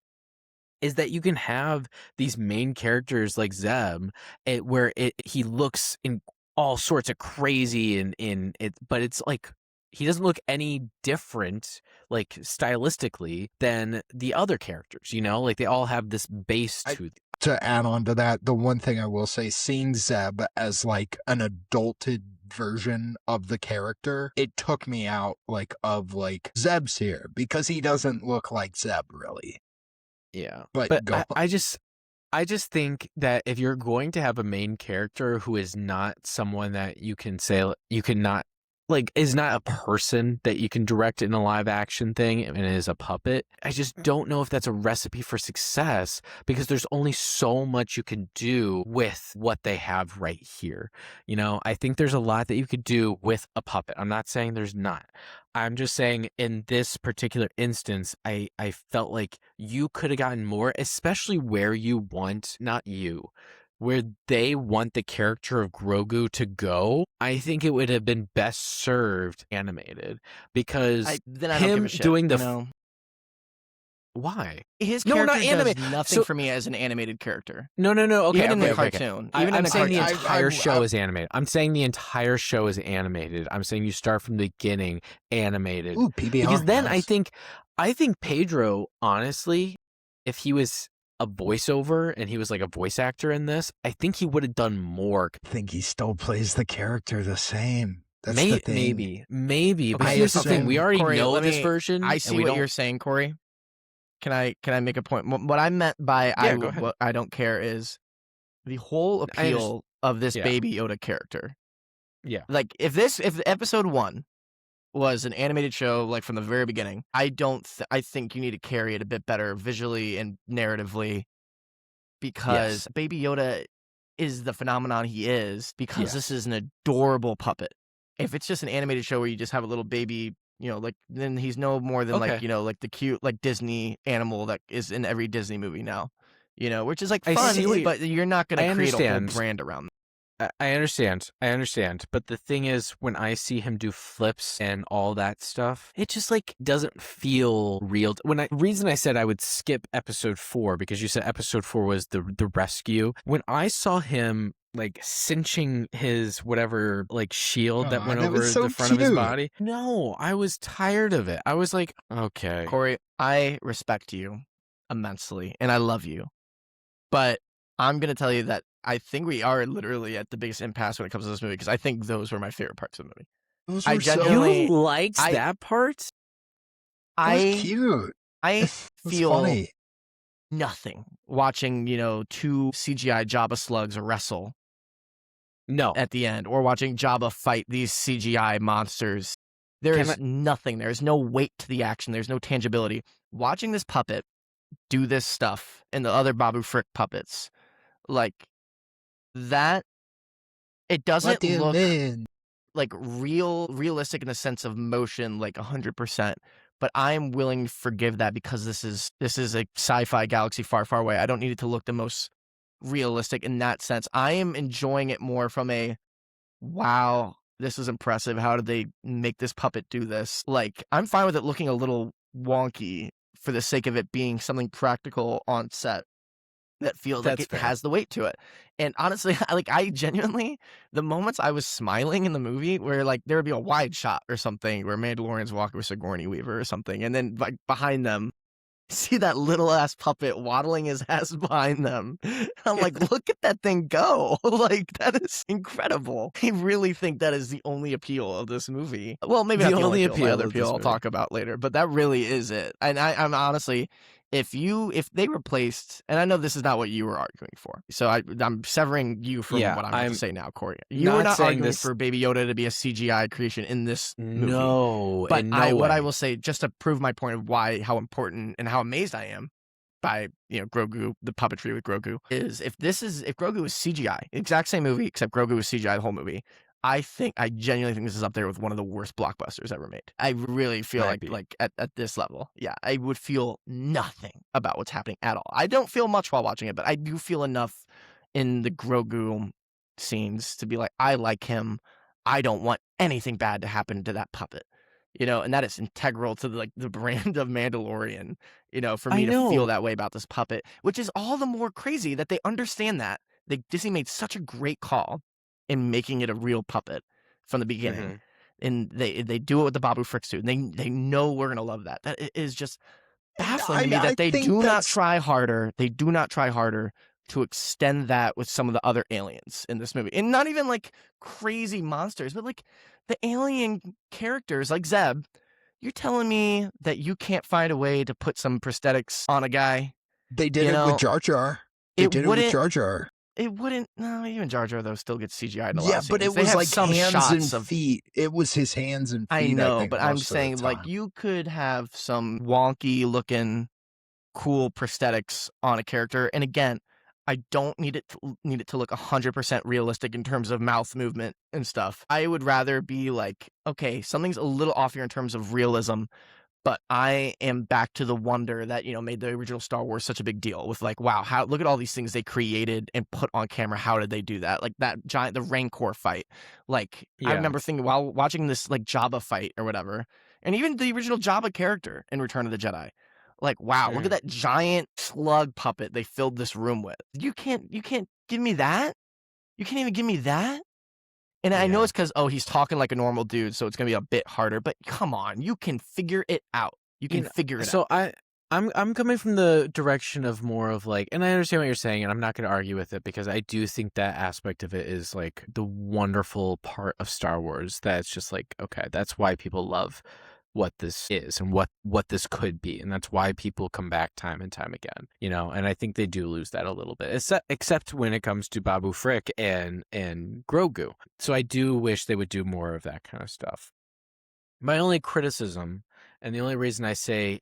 is that you can have these main characters like Zeb, where he looks in all sorts of crazy and in it, but it's like he doesn't look any different, like stylistically, than the other characters. Like they all have this base to them. To add on to that, the one thing I will say, seeing Zeb as like an adulted version of the character, it took me out of Zeb's here, because he doesn't look like Zeb really. Yeah, But go on. I just think that if you're going to have a main character who is not someone that you can say you cannot, like, is not a person that you can direct in a live action thing and is a puppet, I just don't know if that's a recipe for success, because there's only so much you can do with what they have right here. I think there's a lot that you could do with a puppet. I'm not saying there's not. I'm just saying in this particular instance, I felt like you could have gotten more, especially where they want the character of Grogu to go. I think it would have been best served animated, because Then I don't him give a shit. doing why? His No, character not does animated. nothing So- for me as an animated character. No. Okay, Even in the okay. cartoon. I, Even in I'm the saying the cartoon. entire I- show is animated. I'm saying the entire show is animated. I'm saying you start from the beginning animated. Ooh, PBR. Because then yes. I think Pedro, honestly, if he was a voiceover and he was like a voice actor in this, I think he would have done more. I think he still plays the character the same. That's the thing. Maybe. But I here's the thing: assume- we already Cory, know let this me- version. I and see we what don't- you're saying, Cory. Can I make a point? What I meant by Yeah, go ahead. what I don't care is the whole appeal of this Yeah. Baby Yoda character. Yeah. Like if episode 1 was an animated show, like from the very beginning, I think you need to carry it a bit better visually and narratively, because Baby Yoda is the phenomenon he is, because Yes. this is an adorable puppet. If it's just an animated show where you just have a little baby, then he's no more than Okay. like the cute Disney animal that is in every Disney movie now, which is like I fun, see what you- but you're not going I to create a whole understand. brand around that. I understand. I understand. But the thing is, when I see him do flips and all that stuff, it just like doesn't feel real. Reason I said I would skip episode 4, because you said episode 4 was the rescue. When I saw him like cinching his whatever like shield that went that over was so the front of his cute. body, no, I was tired of it. I was like, okay. Cory, I respect you immensely and I love you. But I'm going to tell you that I think we are literally at the biggest impasse when it comes to this movie, because I think those were my favorite parts of the movie. Those I were so genuinely- You liked I- that part? That was cute. I It was feel funny. nothing watching, two CGI Jabba slugs wrestle No. at the end, or watching Jabba fight these CGI monsters. There's nothing. There's no weight to the action. There's no tangibility. Watching this puppet do this stuff and the other Babu Frick puppets, like that, it doesn't look like realistic in the sense of motion, like 100%. But I am willing to forgive that because this is a sci-fi galaxy far, far away. I don't need it to look the most realistic in that sense. I am enjoying it more from a, wow, this is impressive. How did they make this puppet do this? Like, I'm fine with it looking a little wonky for the sake of it being something practical on set that feels like it has the weight to it. And honestly, I genuinely, the moments I was smiling in the movie where like there would be a wide shot or something where Mandalorian's walking with Sigourney Weaver or something, and then like behind them, see that little ass puppet waddling his ass behind them. I'm like, look at that thing go. Like, that is incredible. I really think that is the only appeal of this movie. Well, maybe The not the only only appeal. The other appeal of appeal this I'll movie. talk about later, but that really is it. And I'm honestly, if they replaced, and I know this is not what you were arguing for, so I'm severing you from what I'm about to say now, Cory. You were not arguing for Baby Yoda to be a CGI creation in this movie. No, But in no what I way. will say, just to prove my point of how important and how amazed I am by Grogu, the puppetry with Grogu, is if Grogu is CGI, exact same movie except Grogu was CGI the whole movie, I genuinely think this is up there with one of the worst blockbusters ever made. I really feel like at this level, yeah, I would feel nothing about what's happening at all. I don't feel much while watching it, but I do feel enough in the Grogu scenes to be like, I like him. I don't want anything bad to happen to that puppet. And that is integral to the brand of Mandalorian, for me to feel that way about this puppet, which is all the more crazy that they understand that. Disney made such a great call in making it a real puppet from the beginning. And they do it with the Babu Frick suit. And they know we're going to love that. That is just baffling to me that they do not try harder. They do not try harder to extend that with some of the other aliens in this movie. And not even like crazy monsters, but like the alien characters like Zeb. You're telling me that you can't find a way to put some prosthetics on a guy? They did it with Jar Jar. They did it with Jar Jar. It wouldn't. No, even Jar Jar though still gets CGI in a lot Yeah, of but scenes. it was like some hands and feet. It was his hands and feet. I know, think, but I'm most of the saying like time. you could have some wonky looking, cool prosthetics on a character, and again, I don't need it to look 100% realistic in terms of mouth movement and stuff. I would rather be like, okay, something's a little off here in terms of realism, but I am back to the wonder that, made the original Star Wars such a big deal with like, wow, look at all these things they created and put on camera. How did they do that? Like the Rancor fight. Like, I remember thinking while watching this like Jabba fight or whatever, and even the original Jabba character in Return of the Jedi. Like, wow, look at that giant slug puppet they filled this room with. You can't give me that? You can't even give me that? And I know it's because, he's talking like a normal dude, so it's going to be a bit harder. But come on, you can figure it out. You can figure it out. So I'm coming from the direction of more of like, and I understand what you're saying, and I'm not going to argue with it because I do think that aspect of it is like the wonderful part of Star Wars. That it's just like, okay, that's why people love what this is and what this could be, and that's why people come back time and time again, and I think they do lose that a little bit, except when it comes to Babu Frick and Grogu. So I do wish they would do more of that kind of stuff. My only criticism, and the only reason I say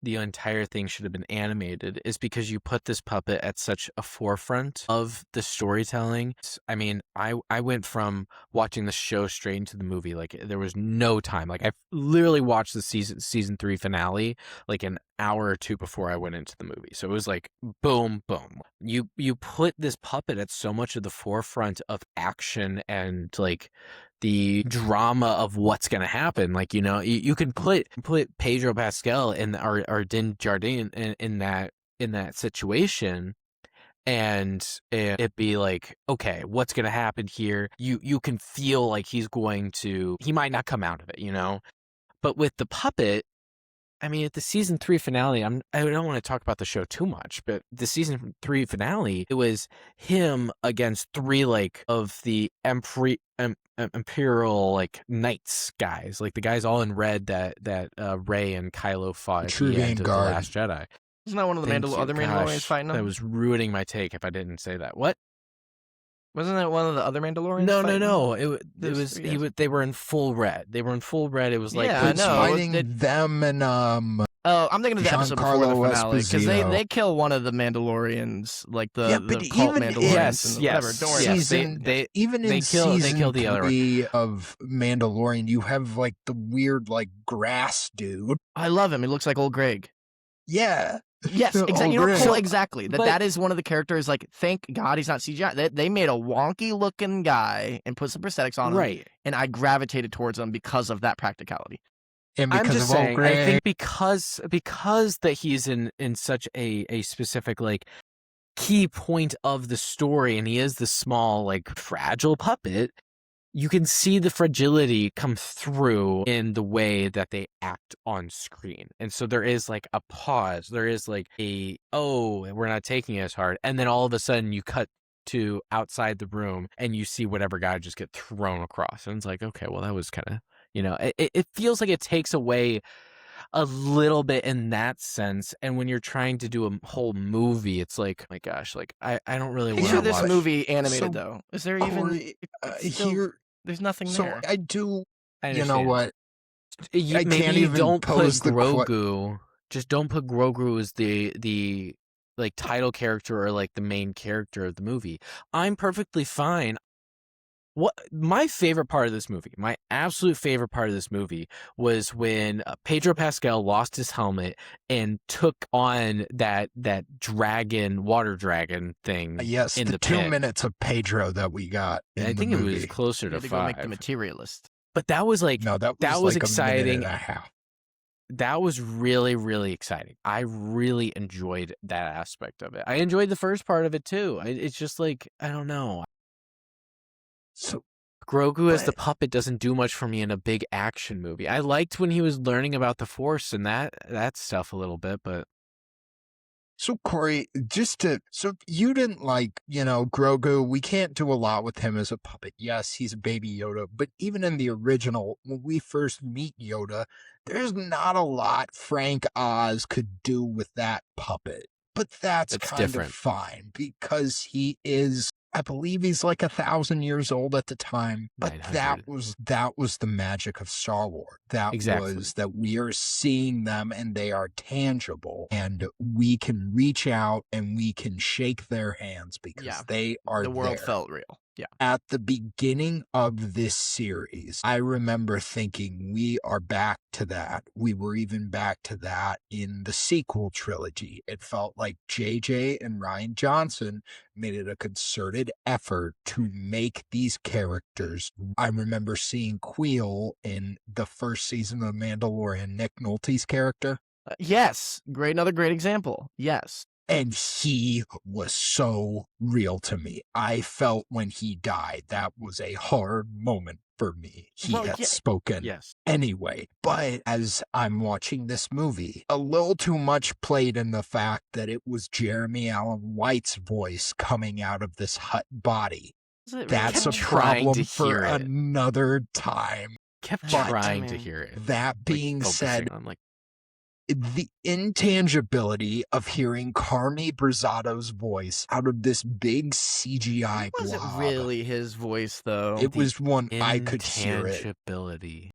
the entire thing should have been animated is because you put this puppet at such a forefront of the storytelling. I mean, I went from watching the show straight into the movie. Like, there was no time. Like, I literally watched the season 3 finale like an hour or two before I went into the movie. So it was like boom, boom. You put this puppet at so much of the forefront of action and like the drama of what's going to happen. Like, you know, you can put Pedro Pascal or Din Djarin in that situation, and it be like, okay, what's going to happen here? You can feel like he might not come out of it, you know? But with the puppet, I mean, at the season 3 finale, I don't want to talk about the show too much, but the season 3 finale, it was him against 3 like of the Imperial like knights guys, like the guys all in red that Rey and Kylo fought at True the end of The Vanguard. Last Jedi. Isn't that one of the other Mandalorians fighting them? That was ruining my take if I didn't say that. What? Wasn't that one of the other Mandalorians? No. They were in full red. They were in full red. It was like I know. Fighting them and Oh, I'm thinking of the episode before the Giancarlo finale because Esposito. they kill one of the Mandalorians, like the but cult even in- Mandalorians. Whatever. Don't worry. Yes, season, even in they kill season the other one. 3 of Mandalorian, you have like the weird like grass dude. I love him. He looks like old Greg. Yeah. Yes, Old exactly. Greg. Cool, exactly. but- That is one of the characters. Like, thank God he's not CGI. They made a wonky looking guy and put some prosthetics on him, Right. and I gravitated towards him because of that practicality. And I'm because just of Old saying, Greg, I think because that he's in such a specific like key point of the story, and he is the small like fragile puppet, you can see the fragility come through in the way that they act on screen. And so there is like a pause. There is like we're not taking it as hard. And then all of a sudden you cut to outside the room and you see whatever guy just get thrown across. And it's like, okay, well, that was kind of, you know, it feels like it takes away a little bit in that sense. And when you're trying to do a whole movie, it's like, my gosh, like I don't really want Picture to this watch. movie animated So, though. Is there even Corey, it's still- here? there's nothing So there. I do. I You know understand. what? I Maybe can't you even don't put pose the Grogu. Just don't put Grogu as the like title character or like the main character of the movie. I'm perfectly fine. What my favorite part of this movie, my absolute favorite part of this movie, was when Pedro Pascal lost his helmet and took on that water dragon thing. Yes, in the the 2 pit. minutes of Pedro that we got. In I think the it movie. was closer You to had to go make the 5. materialist. But that was like No, that that was was like exciting. A minute and a half. That was really, really exciting. I really enjoyed that aspect of it. I enjoyed the first part of it too. It's just like, I don't know. So Grogu as the But- puppet doesn't do much for me in a big action movie. I liked when he was learning about the Force and that stuff a little bit, but So Corey, so you didn't like, Grogu. We can't do a lot with him as a puppet. Yes, he's a baby Yoda, but even in the original, when we first meet Yoda, there's not a lot Frank Oz could do with that puppet. But that's kind different. of fine because he is, I believe he's like 1,000 years old at the time. But 900. that was the magic of Star Wars. That Exactly. was that we are seeing them and they are tangible and we can reach out and we can shake their hands because Yeah. they are The world there. felt real. Yeah. At the beginning of this series, I remember thinking we are back to that. We were even back to that in the sequel trilogy. It felt like JJ and Ryan Johnson made it a concerted effort to make these characters. I remember seeing Queel in the first season of Mandalorian, Nick Nolte's character. Yes. Another great example. Yes. And he was so real to me. I felt when he died, that was a hard moment for me. He Well, had yeah. spoken yes. anyway. But as I'm watching this movie, a little too much played in the fact that it was Jeremy Allen White's voice coming out of this hut body. Is it really? That's a kept trying problem to for hear it. another time. Kept But- trying to hear it. That Like, being focusing said, on, like, the intangibility of hearing Carmi Brazzado's voice out of this big CGI Was it blob. really his voice though? It was one I could hear it. intangibility.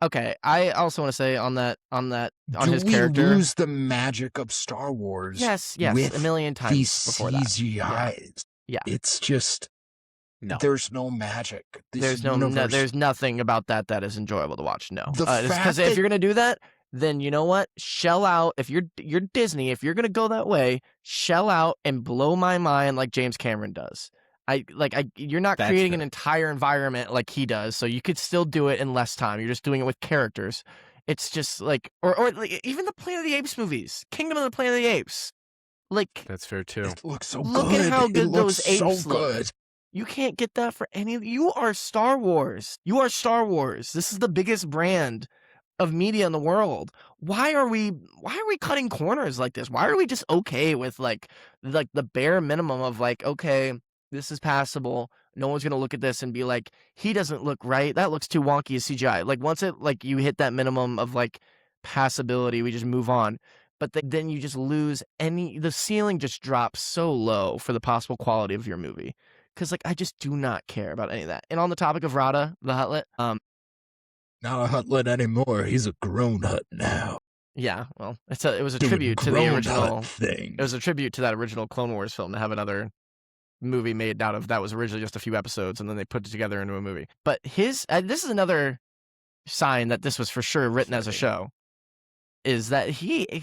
Okay, I also want to say on Do his we character. lose the magic of Star Wars? Yes, with a million times these before that. CGIs. Yeah. It's just No. there's no magic. This There's universe, there's nothing about that is enjoyable to watch. No, The fact because if that- you're gonna do that, then you know what? Shell out. If you're Disney, if you're gonna go that way, shell out and blow my mind like James Cameron does. You're not That's creating true. an entire environment like he does, so you could still do it in less time. You're just doing it with characters. It's just like, or like, even the Planet of the Apes movies, Kingdom of the Planet of the Apes. Like, That's fair too. It looks so Look good. at how It good looks those apes so look. good. you can't get that for any. You are Star Wars. You are Star Wars. This is the biggest brand of media in the world. Why are we cutting corners like this? Why are we just okay with like the bare minimum of like, okay, this is passable. No one's gonna look at this and be like, he doesn't look right. That looks too wonky as CGI. Like once it like you hit that minimum of like passability, we just move on. But then you just lose the ceiling just drops so low for the possible quality of your movie. Because like I just do not care about any of that. And on the topic of Rada, the Huttlet, Not a Huttlet anymore. He's a grown Hutt now. yeah, well, it was a Doing tribute to the grown original Hutt thing. It was a tribute to that original Clone Wars film to have another movie made out of that was originally just a few episodes and then they put it together into a movie. But this is another sign that this was for sure written as a show. Is that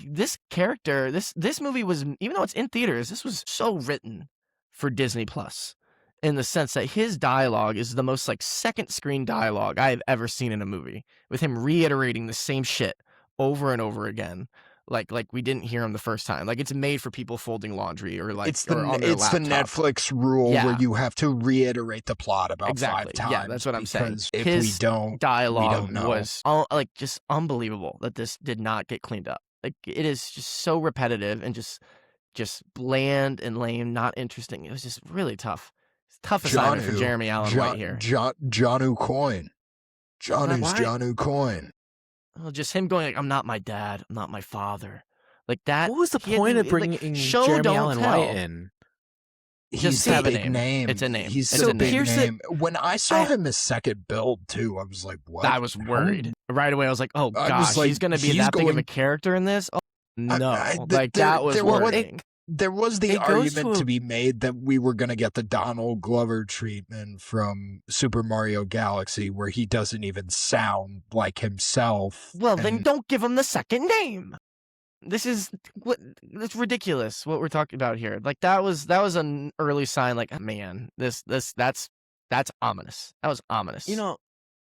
this character, this movie was, even though it's in theaters, this was so written for Disney Plus, in the sense that his dialogue is the most like second screen dialogue I've ever seen in a movie, with him reiterating the same shit over and over again. Like we didn't hear him the first time. Like it's made for people folding laundry or like It's the or on their laptop. Netflix rule Yeah. where you have to reiterate the plot about Exactly. 5 times. Yeah, that's what I'm saying. Because if His we don't, dialogue we don't know. was like just unbelievable that this did not get cleaned up. Like it is just so repetitive and just bland and lame, not interesting. It was just really tough. It's a tough assignment for Jeremy Allen White here. Johnu Coin. Johnny's Why? Johnu Coin. Well, just him going like, "I'm not my dad. I'm not my father." Like that. What was the he had point to- of bringing show, Jeremy don't Allen tell. White in? He's Just a have a big name. name. It's a name. He's It's a a big name. name. When I saw him as second build too, I was like, "What?" I was worried right away. I was like, "Oh I gosh, was like, he's going to be he's that big of a going- character in this." Oh, no, there- that was there were- worrying. There was the It goes argument to to a- be made that we were going to get the Donald Glover treatment from Super Mario Galaxy, where he doesn't even sound like himself. Well, then and- don't give him the second name. That's ridiculous what we're talking about here. Like that was an early sign. Like, man, that's ominous. That was ominous. You know,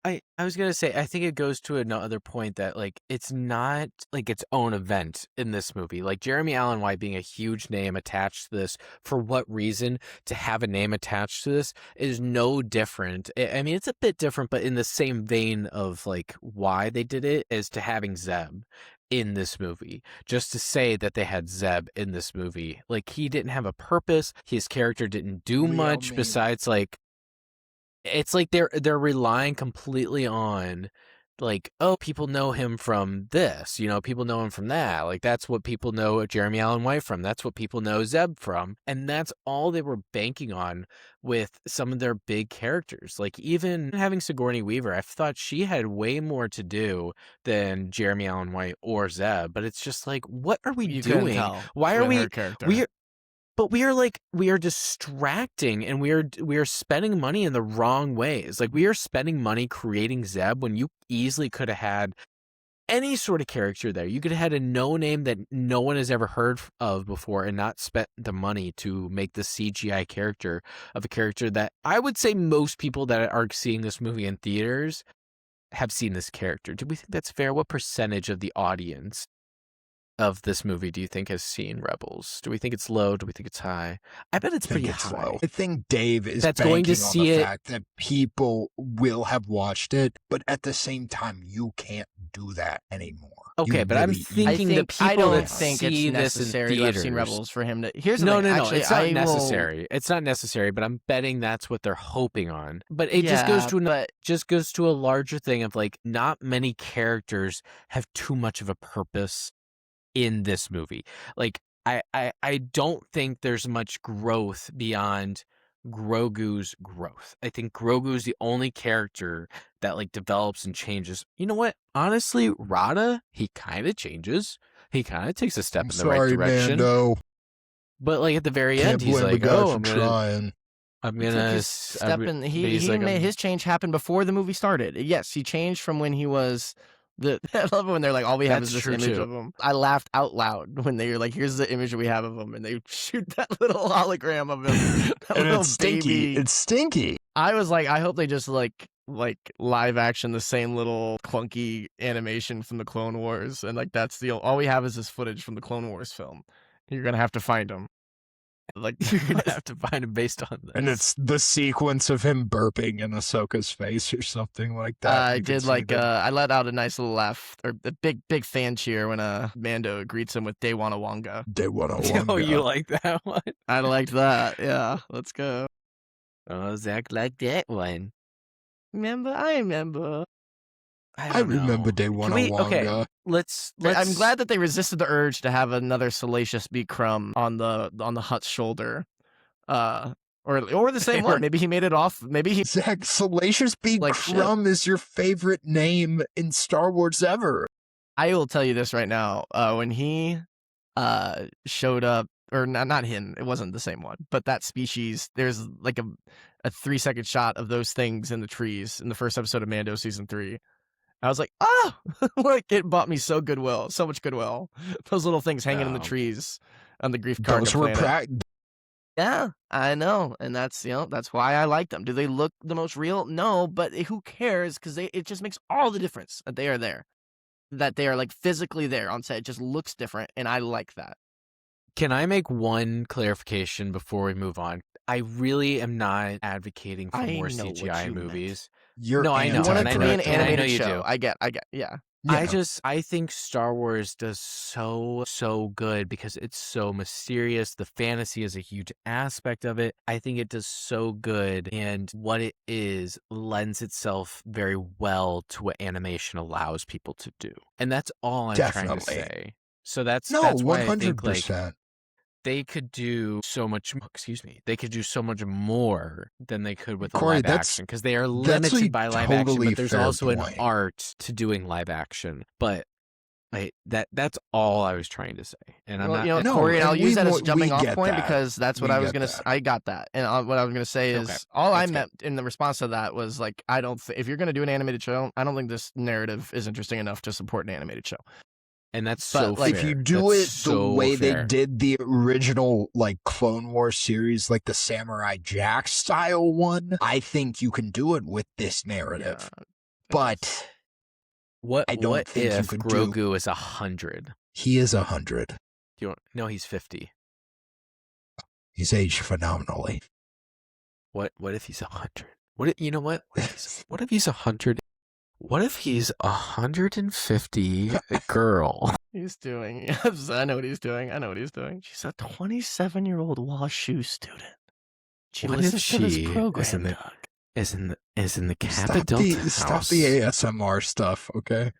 I was gonna say, I think it goes to another point that like it's not like its own event in this movie. Like Jeremy Allen White being a huge name attached to this, for what reason to have a name attached to this is no different. I mean, it's a bit different, but in the same vein of like why they did it as to having Zeb in this movie. Just to say that they had Zeb in this movie, like he didn't have a purpose. His character didn't do Leo much May. besides like. It's like they're relying completely on like, oh, people know him from this, people know him from that. Like that's what people know Jeremy Allen White from. That's what people know Zeb from. And that's all they were banking on with some of their big characters. Like even having Sigourney Weaver, I thought she had way more to do than Jeremy Allen White or Zeb. But it's just like, what are we you couldn't doing? tell Why are with we her character. But we are distracting and we are spending money in the wrong ways. Like we are spending money creating Zeb when you easily could have had any sort of character there. You could have had a no name that no one has ever heard of before and not spent the money to make the CGI character of a character that I would say most people that are seeing this movie in theaters have seen this character. Do we think that's fair? What percentage of the audience of this movie do you think has seen Rebels? Do we think it's low? Do we think it's high? I bet it's pretty high. Low. I think Dave is That's going to banking on see the it. fact that people will have watched it, but at the same time, you can't do that anymore. Okay, You but I'm really- thinking the people I don't that think see it's this in necessary to have seen theaters- Rebels for him to. Here's the No, thing. Actually, it's not I will- necessary. It's not necessary, but I'm betting that's what they're hoping on. But it just Yeah, goes to but just goes to a larger thing of like not many characters have too much of a purpose in this movie. Like I don't think there's much growth beyond Grogu's growth. I think Grogu's the only character that like develops and changes. You know what? Honestly, Rada, he kind of changes. He kind of takes a step in the right direction. Mando. But like at the very Can't end, he's blame like, the guy "Oh, for I'm gonna, trying. I'm He took gonna." his step in. He like, made his change happen before the movie started. Yes, he changed from when he was the. I love it when they're like, all we have That's is this true, image too. of him. I laughed out loud when they were like, here's the image we have of him, and they shoot that little hologram of him. That And little it's stinky. baby. It's stinky. I was like, I hope they just like live action the same little clunky animation from the Clone Wars, and like that's all we have is this footage from the Clone Wars film. You're gonna have to find him. Like You're gonna have to find him based on this. And it's the sequence of him burping in Ahsoka's face or something like that. I You can did see like the- I let out a nice little laugh or a big fan cheer when Mando greets him with Day Wanga. They wanna Oh, you like that one? I liked that. Yeah, let's go. Oh, Zach liked that one. I remember. I remember Day One Okay, Wanga. let's. I'm glad that they resisted the urge to have another salacious B crumb on the Hutt's shoulder. Or the same one. Maybe he made it off. Maybe he Zach, Salacious B. Like Crumb is your favorite name in Star Wars ever. I will tell you this right now. When he showed up, or not him, it wasn't the same one, but that species, there's like a 3-second shot of those things in the trees in the first episode of Mando season 3. I was like, oh, like it bought me so much goodwill. Those little things hanging in the trees on the Grief Karga Those were planet. Yeah, I know, and that's that's why I like them. Do they look the most real? No, but who cares? Because it just makes all the difference that they are there, that they are like physically there on set. It just looks different, and I like that. Can I make one clarification before we move on? I really am not advocating for more know what CGI you meant. movies. You're No, I know, You want it and I to know, be an and I know animated you show. do. I get, yeah. I think Star Wars does so good because it's so mysterious. The fantasy is a huge aspect of it. I think it does so good, and what it is lends itself very well to what animation allows people to do. And that's all I'm trying to Definitely. say. So that's No, why I think like 100%. they could do so much. They could do so much more than they could with a Corey, live that's- action because they are that's a limited by live action. totally But there's fair also an point. art to doing live action. But that's all I was trying to say. And I'm Well, not. No, Corey, and I'll and use that as we a jumping off get point that. because that's what We I was get gonna. that. I got that, and what I was gonna say is Okay, all I that's meant in the response to that was like, I don't. If you're gonna do an animated show, I don't think this narrative is interesting enough to support an animated show. And that's But, so like, If you fair. do That's it so the way fair. they did the original like Clone Wars series, like the Samurai Jack style one, I think you can do it with this narrative. But What I don't think you if could Grogu is 100? he is 100. No, he's 50. He's aged phenomenally. What if he's 100? You know what? What if he's 100? What if he's 150 girl? He's doing. Yes, I know what he's doing. She's a 27-year-old WashU student. She What listens if to this she program, Doug. Is in the Stop Capitol stop the ASMR stuff, okay?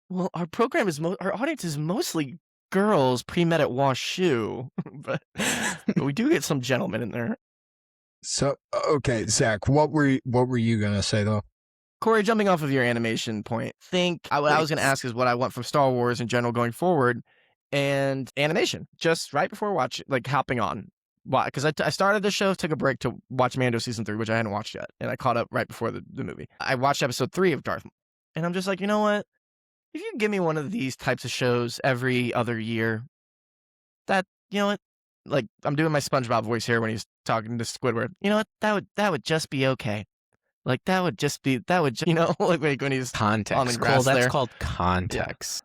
Well, our program is our audience is mostly girls pre-med at WashU, but we do get some gentlemen in there. So okay, Zach, what were you gonna say though? Corey, jumping off of your animation point, what I was going to ask is what I want from Star Wars in general going forward, and animation. Just right before hopping on. Why? Because I started the show, took a break to watch Mando season 3, which I hadn't watched yet, and I caught up right before the movie. I watched episode 3 of Darth Maul, and I'm just like, you know what? If you give me one of these types of shows every other year, that, you know what? Like, I'm doing my SpongeBob voice here when he's talking to Squidward. You know what? That would just be okay. Like, like when he's context. on the grass That's there. called context.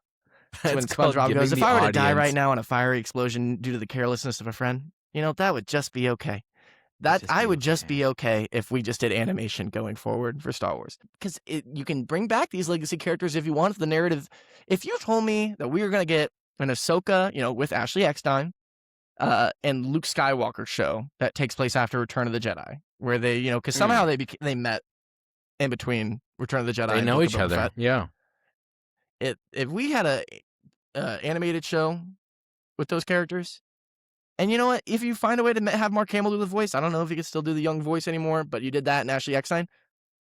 So when That's called SpongeBob goes, giving if I the were to die audience- right now in a fiery explosion due to the carelessness of a friend, you know, that would just be okay. I would just be okay if we just did animation going forward for Star Wars. Because you can bring back these legacy characters if you want. The narrative, if you told me that we were going to get an Ahsoka, with Ashley Eckstein, and Luke Skywalker show that takes place after Return of the Jedi, where they, because somehow they met in between Return of the Jedi. They and know Book each of Boba other. Fett. Yeah. If we had a animated show with those characters, And you know what? If you find a way to have Mark Hamill do the voice, I don't know if he can still do the young voice anymore, but you did that in Ashley Eckstein.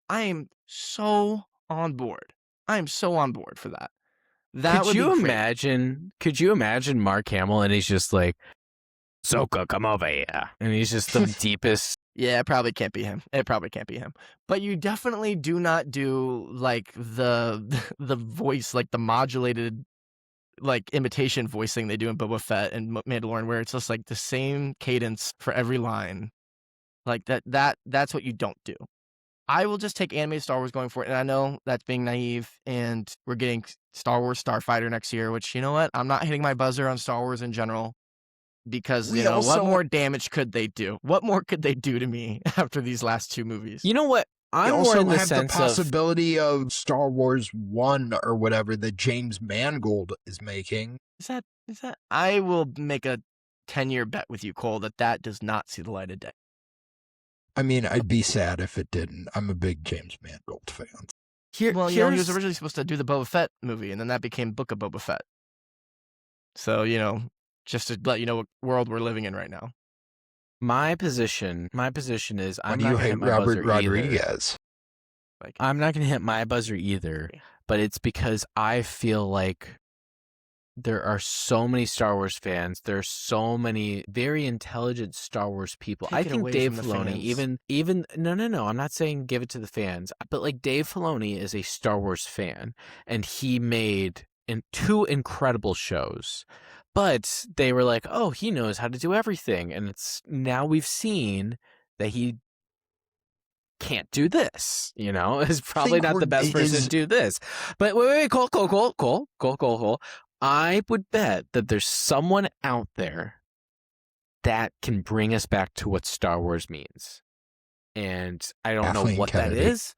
I am so on board. I am so on board for that. That Could would you be great. imagine? Could you imagine Mark Hamill and he's just like, Soka, come over here, and he's just the deepest. Yeah, it probably can't be him. It probably can't be him. But you definitely do not do like the voice, like the modulated, like imitation voice thing they do in Boba Fett and Mandalorian, where it's just like the same cadence for every line. Like that's what you don't do. I will just take animated Star Wars going for it, and I know that's being naive, and we're getting Star Wars Starfighter next year, which, you know what? I'm not hitting my buzzer on Star Wars in general, because, you know, what more damage could they do? What more could they do to me after these last 2 movies? You know what? I'm We more also in the have the sense of possibility of Star Wars 1 or whatever that James Mangold is making. Is that? I will make a 10-year bet with you, Cole, that does not see the light of day. I mean, I'd be sad if it didn't. I'm a big James Mangold fan. Well, you know, he was originally supposed to do the Boba Fett movie, and then that became Book of Boba Fett. So, you know, just to let you know what world we're living in right now. my position is Why I'm do not you gonna hate hit my Robert buzzer either. Rodriguez? Like, I'm not going to hit my buzzer either, but it's because I feel like there are so many Star Wars fans. There are so many very intelligent Star Wars people. Take I it think away Dave from the Filoni, fans. even no, I'm not saying give it to the fans, but like Dave Filoni is a Star Wars fan, and he made 2 incredible shows. But they were like, oh, he knows how to do everything, and it's now we've seen that he can't do this, you know, is probably not the best person to do this. But wait, Cole. I would bet that there's someone out there that can bring us back to what Star Wars means. And I don't know what that is.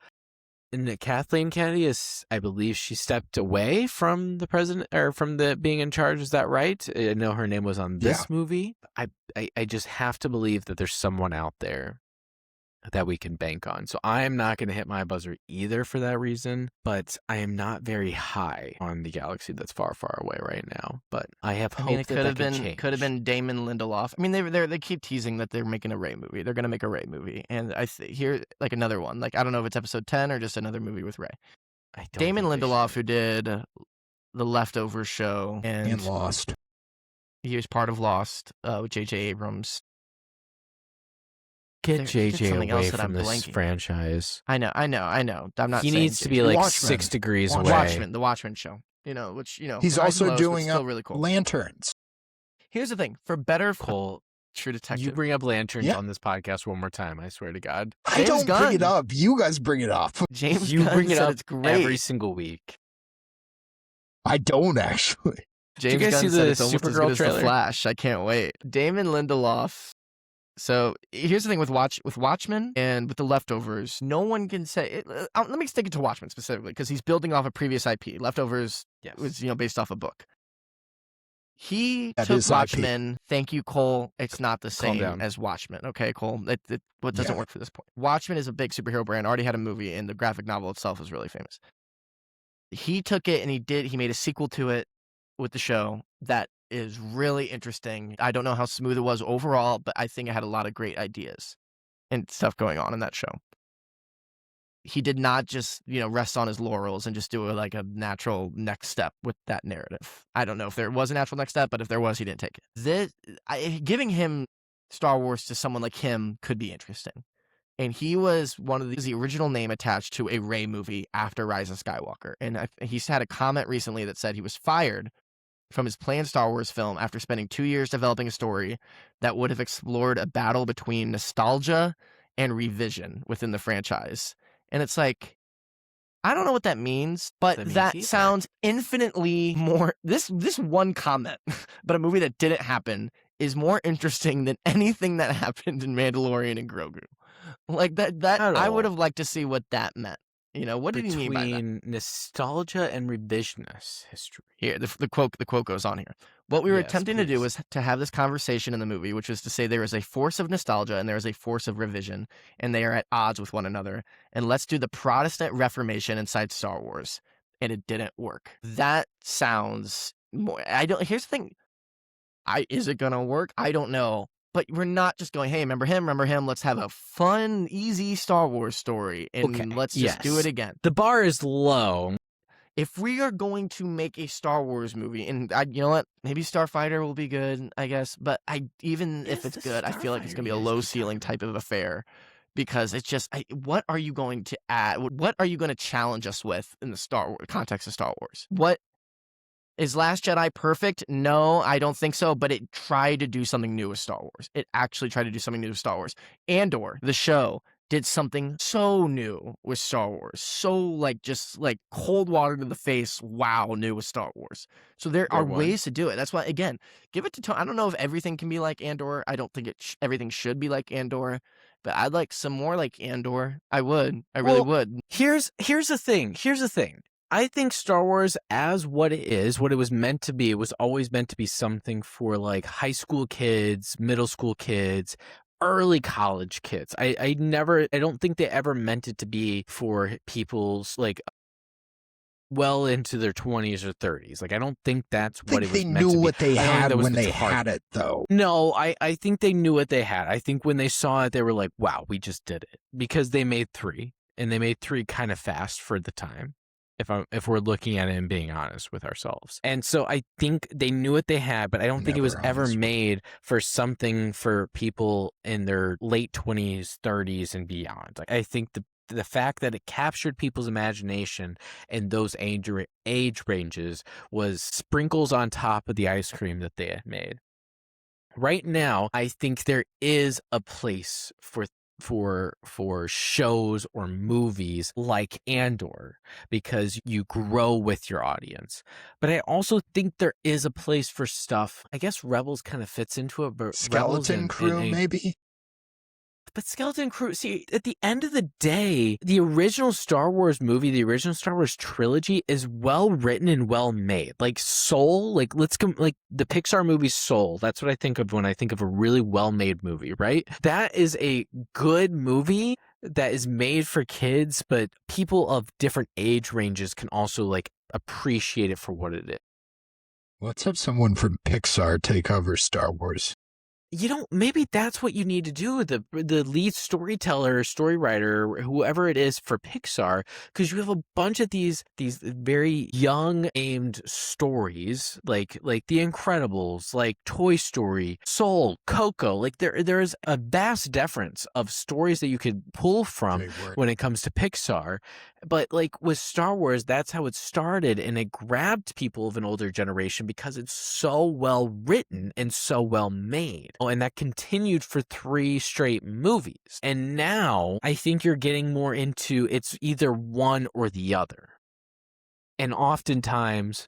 And Kathleen Kennedy is, I believe she stepped away from the president or from the being in charge. Is that right? I know her name was on this movie. I just have to believe that there's someone out there that we can bank on. So I am not going to hit my buzzer either for that reason, but I am not very high on the galaxy that's far, far away right now. But I have hope it that could have been Damon Lindelof. I mean, they keep teasing that they're making a Rey movie. They're going to make a Rey movie, and here like another one. Like, I don't know if it's episode 10 or just another movie with Rey. Damon Lindelof, who did the Leftovers show and Lost. He was part of Lost with J.J. Abrams. Get JJ away from this blanking. franchise. I know. I'm not. He saying needs to be like Watchmen. 6 degrees away. Watchmen, the Watchmen show. You know, which, you know, He's highs also and lows, but doing still up really cool. Lanterns. Here's the thing: for better, Cole, True Detective. you bring up Lanterns on this podcast one more time. I swear to God. I don't bring it up. You guys bring it up. James You Gunn bring it said up it's great. every single week. I don't actually. James Did you guys Gunn see said the it's almost as Supergirl good as trailer? The Flash. I can't wait. Damon Lindelof. So here's the thing with Watchmen and with the Leftovers. No one can say it. Let me stick it to Watchmen specifically because he's building off a previous IP. Leftovers was based off a book. He took Watchmen. Thank you, Cole. It's not the same as Watchmen. Okay, Cole. What doesn't work for this point. Watchmen is a big superhero brand. Already had a movie, and the graphic novel itself is really famous. He took it and he made a sequel to it with the show that is really interesting. I don't know how smooth it was overall, but I think it had a lot of great ideas and stuff going on in that show. He did not just, rest on his laurels and just do a natural next step with that narrative. I don't know if there was a natural next step, but if there was, he didn't take it. Giving him Star Wars to someone like him could be interesting. And he was the original name attached to a Rey movie after Rise of Skywalker. And he's had a comment recently that said he was fired from his planned Star Wars film after spending 2 years developing a story that would have explored a battle between nostalgia and revision within the franchise. And it's like, I don't know what that means, but that sounds infinitely more. This one comment, but a movie that didn't happen, is more interesting than anything that happened in Mandalorian and Grogu. Like that I would have liked to see what that meant. What did he mean by that? Between nostalgia and revisionist history. Here, the quote goes on here. What we were attempting to do was to have this conversation in the movie, which is to say there is a force of nostalgia and there is a force of revision, and they are at odds with one another. And let's do the Protestant Reformation inside Star Wars. And it didn't work. That sounds more. Here's the thing. Is it gonna work? I don't know. But we're not just going, hey, remember him, let's have a fun, easy Star Wars story, and let's just do it again. The bar is low. If we are going to make a Star Wars movie, and you know what, maybe Starfighter will be good, I guess, but even if it's good, I feel like it's going to be a low ceiling type of affair, because it's just, what are you going to add? What are you going to challenge us with in the Star Wars context of Star Wars? What is Last Jedi perfect? No, I don't think so, but it tried to do something new with Star Wars. It actually tried to do something new with Star Wars. Andor, the show, did something so new with Star Wars. So just cold water to the face, wow, new with Star Wars. So there are ways to do it. That's why, again, give it to Tony. I don't know if everything can be like Andor. I don't think everything should be like Andor, but I'd like some more like Andor. I would. I really would. Here's the thing. I think Star Wars, as what it was meant to be, it was always meant to be something for like high school kids, middle school kids, early college kids. I don't think they ever meant it to be for people's like well into their 20s or 30s. Like, I don't think that's what it was meant to be. They knew what they had when they had had it, though. No, I think they knew what they had. I think when they saw it, they were like, wow, we just did it. Because they made 3, and they made 3 kind of fast for the time. If we're looking at it and being honest with ourselves. And so I think they knew what they had, but I don't think it was ever made for something for people in their late 20s, 30s, and beyond. Like, I think the fact that it captured people's imagination in those age ranges was sprinkles on top of the ice cream that they had made. Right now, I think there is a place for shows or movies like Andor, because you grow with your audience. But I also think there is a place for stuff. I guess Rebels kind of fits into it, but Skeleton Crew, maybe. But Skeleton Crew, see, at the end of the day, the original Star Wars movie, the original Star Wars trilogy is well written and well made. Like Soul, like the Pixar movie Soul. That's what I think of when I think of a really well made movie, right? That is a good movie that is made for kids, but people of different age ranges can also like appreciate it for what it is. Let's have someone from Pixar take over Star Wars. Maybe that's what you need to do, the lead storyteller, story writer, whoever it is for Pixar, because you have a bunch of these very young aimed stories, like The Incredibles, like Toy Story, Soul, Coco. Like there's a vast difference of stories that you could pull from when it comes to Pixar. But like with Star Wars, that's how it started, and it grabbed people of an older generation because it's so well written and so well made. Oh, and that continued for 3 straight movies. And now I think you're getting more into it's either one or the other. And oftentimes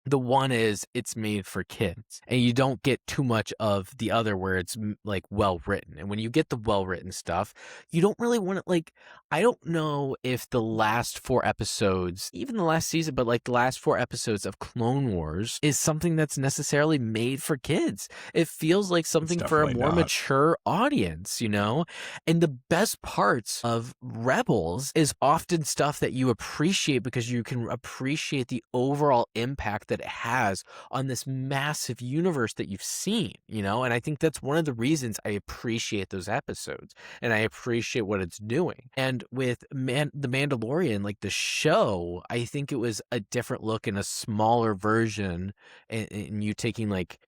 the one is it's made for kids, and you don't get too much of the other where it's like well written. And when you get the well written stuff, you don't really want to, like, I don't know if the last 4 episodes, even the last season, but like the last 4 episodes of Clone Wars is something that's necessarily made for kids. It feels like something for a more mature audience, you know? And the best parts of Rebels is often stuff that you appreciate because you can appreciate the overall impact that it has on this massive universe that you've seen, you know? And I think that's one of the reasons I appreciate those episodes, and I appreciate what it's doing. And with The Mandalorian, like the show, I think it was a different look and a smaller version, and you taking like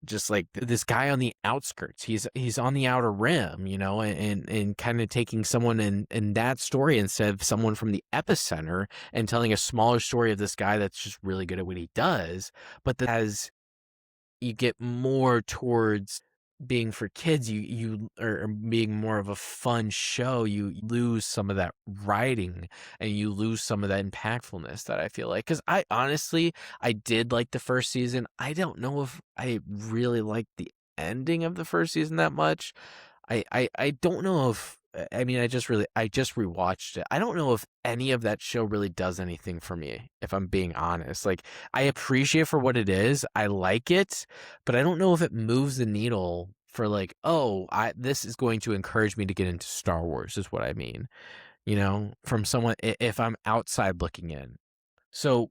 just like this guy on the outskirts, he's on the outer rim, you know, and kind of taking someone in that story instead of someone from the epicenter, and telling a smaller story of this guy that's just really good at what he does. But as you get more towards being for kids, you are being more of a fun show, you lose some of that writing, and you lose some of that impactfulness that I feel like. Because I honestly did like the first season. I don't know if I really liked the ending of the first season that much. I don't know if, I mean, I just rewatched it. I don't know if any of that show really does anything for me, if I'm being honest. Like, I appreciate it for what it is. I like it, but I don't know if it moves the needle for like, this is going to encourage me to get into Star Wars, is what I mean. You know, from someone, if I'm outside looking in. So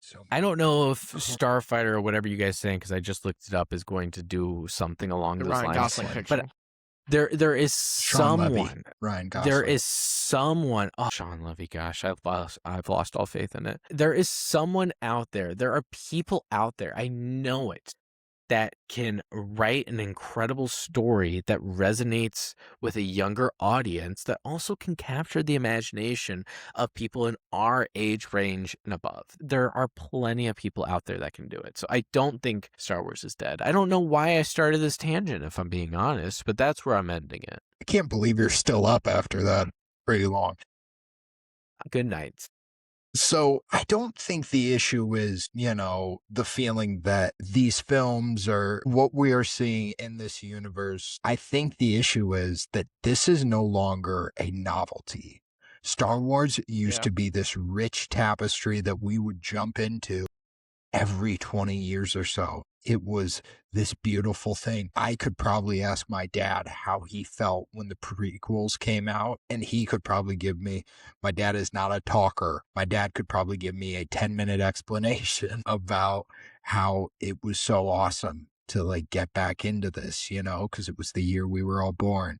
So I don't know if Starfighter or whatever you guys saying, because I just looked it up, is going to do something along The those Ryan lines. Gosling picture. But there is Sean Levy, someone. Ryan Gosling. There is someone. Oh, Sean Levy. Gosh, I've lost all faith in it. There is someone out there. There are people out there. I know it. That can write an incredible story that resonates with a younger audience, that also can capture the imagination of people in our age range and above. There are plenty of people out there that can do it. So I don't think Star Wars is dead. I don't know why I started this tangent, if I'm being honest, but that's where I'm ending it. I can't believe you're still up after that pretty long. Good night. So I don't think the issue is, the feeling that these films are what we are seeing in this universe. I think the issue is that this is no longer a novelty. Star Wars used to be this rich tapestry that we would jump into every 20 years or so. It was this beautiful thing. I could probably ask my dad how he felt when the prequels came out, and he could probably give me, my dad is not a talker. My dad could probably give me a 10-minute explanation about how it was so awesome to get back into this, because it was the year we were all born.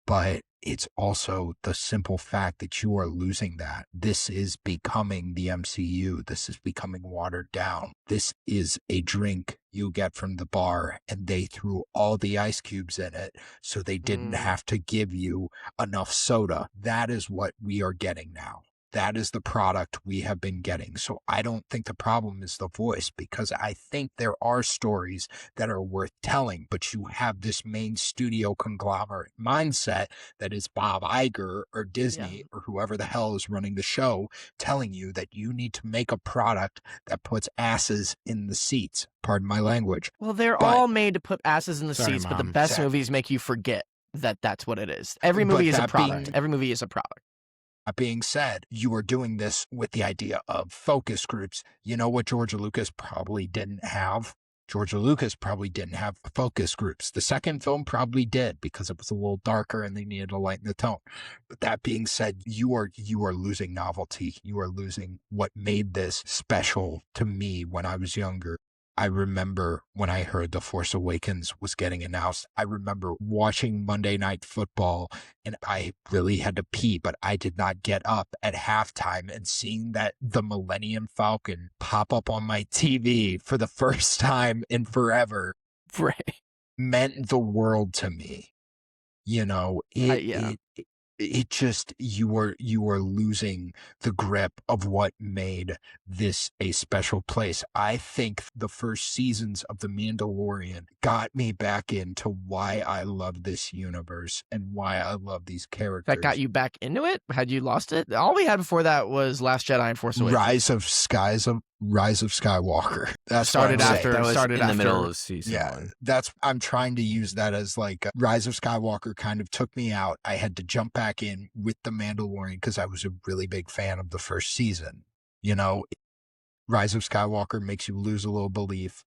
But it's also the simple fact that you are losing that. This is becoming the MCU. This is becoming watered down. This is a drink you get from the bar, and they threw all the ice cubes in it so they didn't have to give you enough soda. That is what we are getting now. That is the product we have been getting. So I don't think the problem is the voice, because I think there are stories that are worth telling, but you have this main studio conglomerate mindset that is Bob Iger or Disney or whoever the hell is running the show telling you that you need to make a product that puts asses in the seats. Pardon my language. Well, they're all made to put asses in the Sorry, seats, but the Mom. best Zack. movies make you forget that that's what it is. Every But movie is a that product. being- Every movie is a product. That being said, you are doing this with the idea of focus groups. You know what George Lucas probably didn't have? George Lucas probably didn't have focus groups. The second film probably did, because it was a little darker and they needed to lighten the tone. But that being said, you are losing novelty. You are losing what made this special to me when I was younger. I remember when I heard The Force Awakens was getting announced. I remember watching Monday Night Football, and I really had to pee, but I did not get up at halftime, and seeing that the Millennium Falcon pop up on my TV for the first time in forever Right. meant the world to me. It just, you are losing the grip of what made this a special place. I think the first seasons of The Mandalorian got me back into why I love this universe and why I love these characters. That got you back into it? Had you lost it? All we had before that was Last Jedi and Force Awakens. Rise of Skywalker. That's Started what I'm after- saying. That was started in the after- middle of season Yeah, one. I'm trying to use that as Rise of Skywalker kind of took me out. I had to jump back in with The Mandalorian because I was a really big fan of the first season. Rise of Skywalker makes you lose a little belief.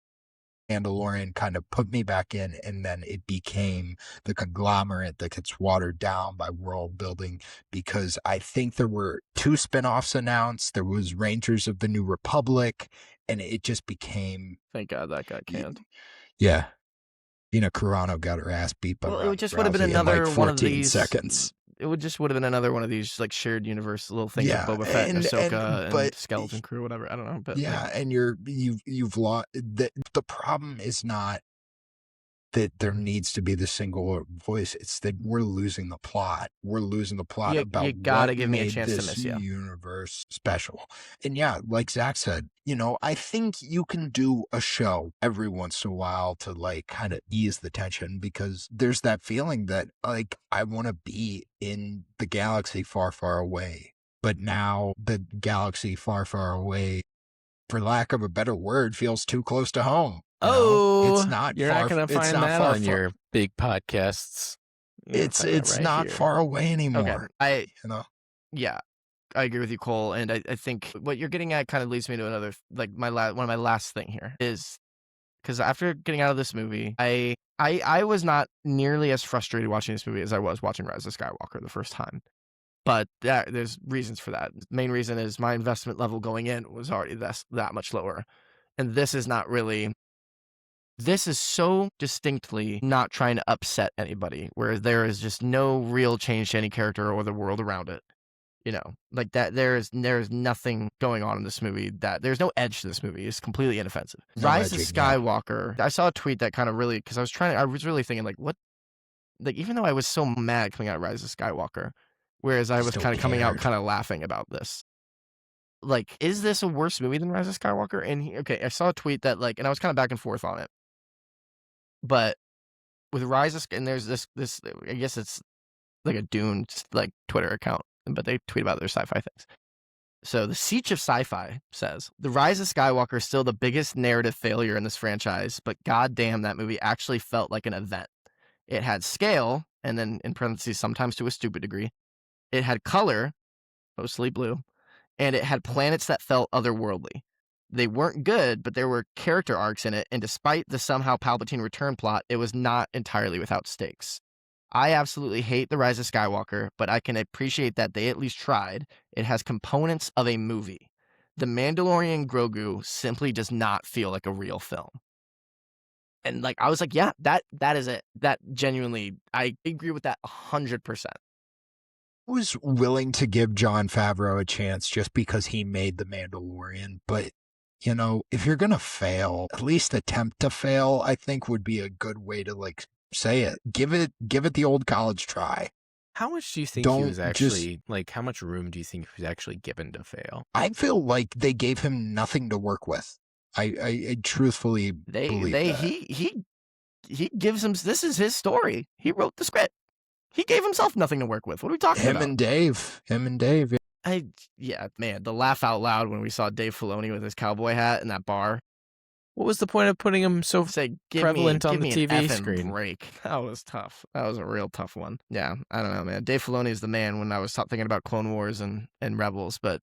Mandalorian kind of put me back in, and then it became the conglomerate that gets watered down by world building, because I think there were 2 spinoffs announced. There was Rangers of the New Republic, and it just became, Thank God that got canned. yeah. Gina Carano got her ass beat by Well, it just would have Rousey been in, another 14 one of these seconds. It would just would have been another one of these shared universe little things Yeah, with Boba Fett and and- Ahsoka and, but- Skeleton Crew, whatever. I don't know, but Yeah, and you've lost. The problem is not that there needs to be the single voice. It's that we're losing the plot. We're losing the plot You about gotta what give me a made chance to this miss you. universe special. And yeah, like Zach said, I think you can do a show every once in a while to kind of ease the tension, because there's that feeling that I want to be in the galaxy far, far away. But now the galaxy far, far away, for lack of a better word, feels too close to home. It's not. You're far, not going to it's find not that far, on your big podcasts. You're gonna It's find that it's right not here. far away anymore. Okay. Yeah. I agree with you, Cole, and I think what you're getting at kind of leads me to another one of my last thing here is because after getting out of this movie, I was not nearly as frustrated watching this movie as I was watching Rise of Skywalker the first time. But there's reasons for that. The main reason is my investment level going in was already that much lower. And this is not really... This is so distinctly not trying to upset anybody, where there is just no real change to any character or the world around it. You know, like that. There's nothing going on in this movie there's no edge to this movie. It's completely inoffensive. Rise of Skywalker. I saw a tweet that kind of really, because I was really thinking like, what, like even though I was so mad coming out of Rise of Skywalker, whereas I was kind of coming out kind of laughing about this. Like, is this a worse movie than Rise of Skywalker? And okay, I saw a tweet that like, and I was kind of back and forth on it. But with Rise of, and there's this, I guess it's like a Dune like Twitter account, but they tweet about their sci-fi things. So the Siege of Sci-Fi says, the Rise of Skywalker is still the biggest narrative failure in this franchise, but goddamn, that movie actually felt like an event. It had scale, and then in parentheses, sometimes to a stupid degree. It had color, mostly blue, and it had planets that felt otherworldly. They weren't good, but there were character arcs in it, and despite the somehow Palpatine return plot, it was not entirely without stakes. I absolutely hate The Rise of Skywalker, but I can appreciate that they at least tried. It has components of a movie. The Mandalorian Grogu simply does not feel like a real film. And like I was like, yeah, that is it. That genuinely, I agree with that 100%. I was willing to give Jon Favreau a chance just because he made The Mandalorian, but you know, if you're gonna fail, at least attempt to fail, I think would be a good way to like say it. Give it the old college try. How much do you think he was actually like? How much room do you think he was actually given to fail? I feel like they gave him nothing to work with. I truthfully believe that. He gives him. This is his story. He wrote the script. He gave himself nothing to work with. What are we talking about? Him and Dave. Yeah, man, the laugh out loud when we saw Dave Filoni with his cowboy hat in that bar. What was the point of putting him so prevalent on the TV screen? Break. That was tough. That was a real tough one. Yeah, I don't know, man. Dave Filoni is the man when I was thinking about Clone Wars and Rebels, but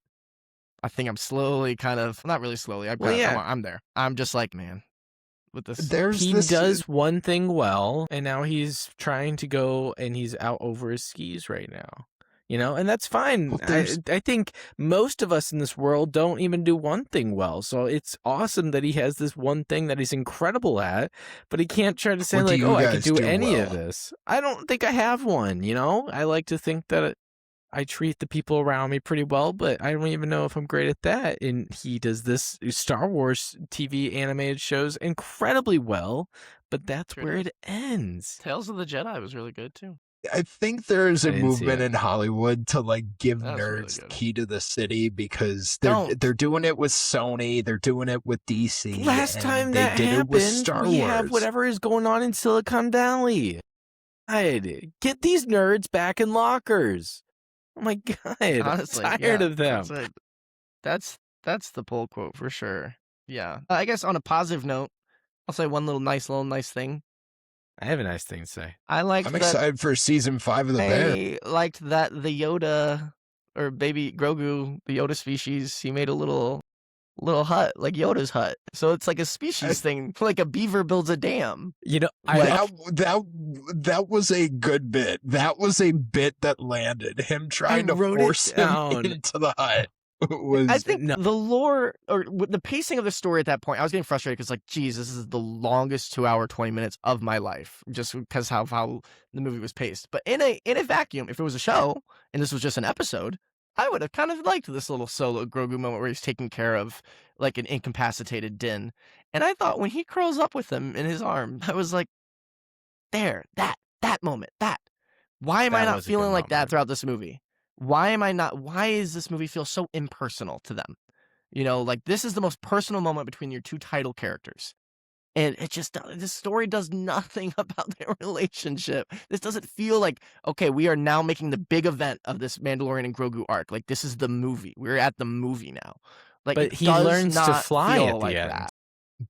I think I'm slowly kind of, not really slowly. I'm there. I'm just like, man, with this. He does one thing well, and now he's trying to go, and he's out over his skis right now. You know, and that's fine. I think most of us in this world don't even do one thing well. So it's awesome that he has this one thing that he's incredible at, but he can't try to say like, oh, I could do any of this. I don't think I have one, you know? I like to think that I treat the people around me pretty well, but I don't even know if I'm great at that. And he does this Star Wars TV animated shows incredibly well, but that's where it ends. Tales of the Jedi was really good too. I think there's a movement in Hollywood to like give nerds really key to the city because they're doing it with Sony, they're doing it with DC. Last time that happened, we have whatever is going on in Silicon Valley. Get these nerds back in lockers. Oh my god, honestly, I'm tired of them. That's the pull quote for sure. Yeah, I guess on a positive note, I'll say one nice thing. I have a nice thing to say. I'm excited for season 5 of the Bear. I liked that the Yoda, or baby Grogu, the Yoda species, he made a little hut, like Yoda's hut. So it's like a species thing, like a beaver builds a dam. You know, that was a good bit. That was a bit that landed. Him trying to force him into the hut. I think the lore or the pacing of the story at that point, I was getting frustrated because, like, geez, this is the longest 2 hour 20 minutes of my life, just because how the movie was paced. But in a vacuum, if it was a show and this was just an episode, I would have kind of liked this little solo Grogu moment where he's taking care of like an incapacitated Din. And I thought when he curls up with him in his arm, I was like, there, that moment, that. Why am I not feeling like that throughout this movie? Why does this movie feel so impersonal to them? You know, like this is the most personal moment between your two title characters. And this story does nothing about their relationship. This doesn't feel like, okay, we are now making the big event of this Mandalorian and Grogu arc. Like this is the movie. We're at the movie now. Like, but he learns to fly at the end. That.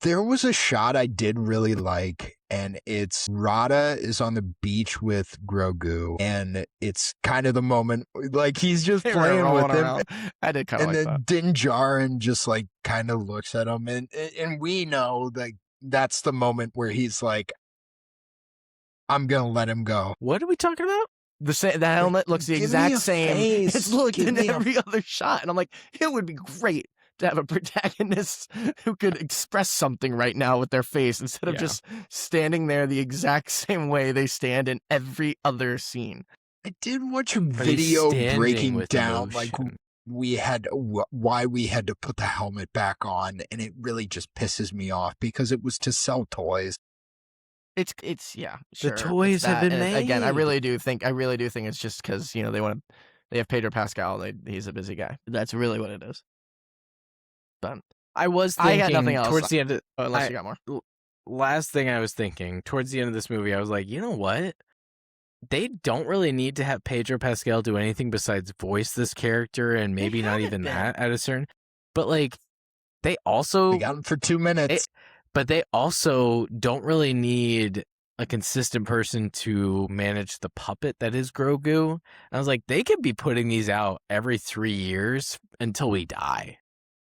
There was a shot I did really like, and it's Rada is on the beach with Grogu, and it's kind of the moment like he's just playing with him. I did kind of like that. And then Din Djarin just like kind of looks at him, and we know that that's the moment where he's like, "I'm gonna let him go." What are we talking about? The helmet looks the Give me exact a same. face. It's looked Give in me a- every other shot, and I'm like, it would be great to have a protagonist who could express something right now with their face instead of Yeah. just standing there the exact same way they stand in every other scene. I did watch a they video standing breaking with down like emotion? why we had to put the helmet back on, and it really just pisses me off because it was to sell toys. It's yeah, sure. it's toys have that, been and again, I made. really do think it's just because they have Pedro Pascal. He's a busy guy. That's really what it is. But I was I thinking got nothing else. towards the end of, unless you got more. last thing I was thinking towards the end of this movie, I was like, you know what? They don't really need to have Pedro Pascal do anything besides voice this character, and maybe not even that at a certain. But like, they also got him for 2 minutes. but they also don't really need a consistent person to manage the puppet that is Grogu. And I was like, they could be putting these out every 3 years until we die.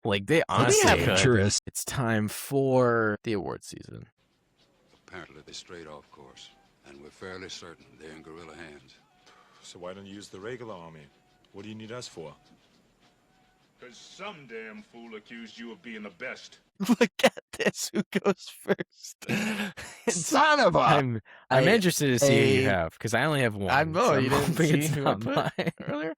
Like, they honestly could. Dangerous. It's time for the award season. Apparently they strayed off course, and we're fairly certain they're in guerrilla hands. So why don't you use the regular army? What do you need us for? Because some damn fool accused you of being the best. Look at this. Who goes first? Son of a... I'm interested to see who you have, because I only have one. I know, so you I'm didn't hoping see it's who I not put mine. earlier?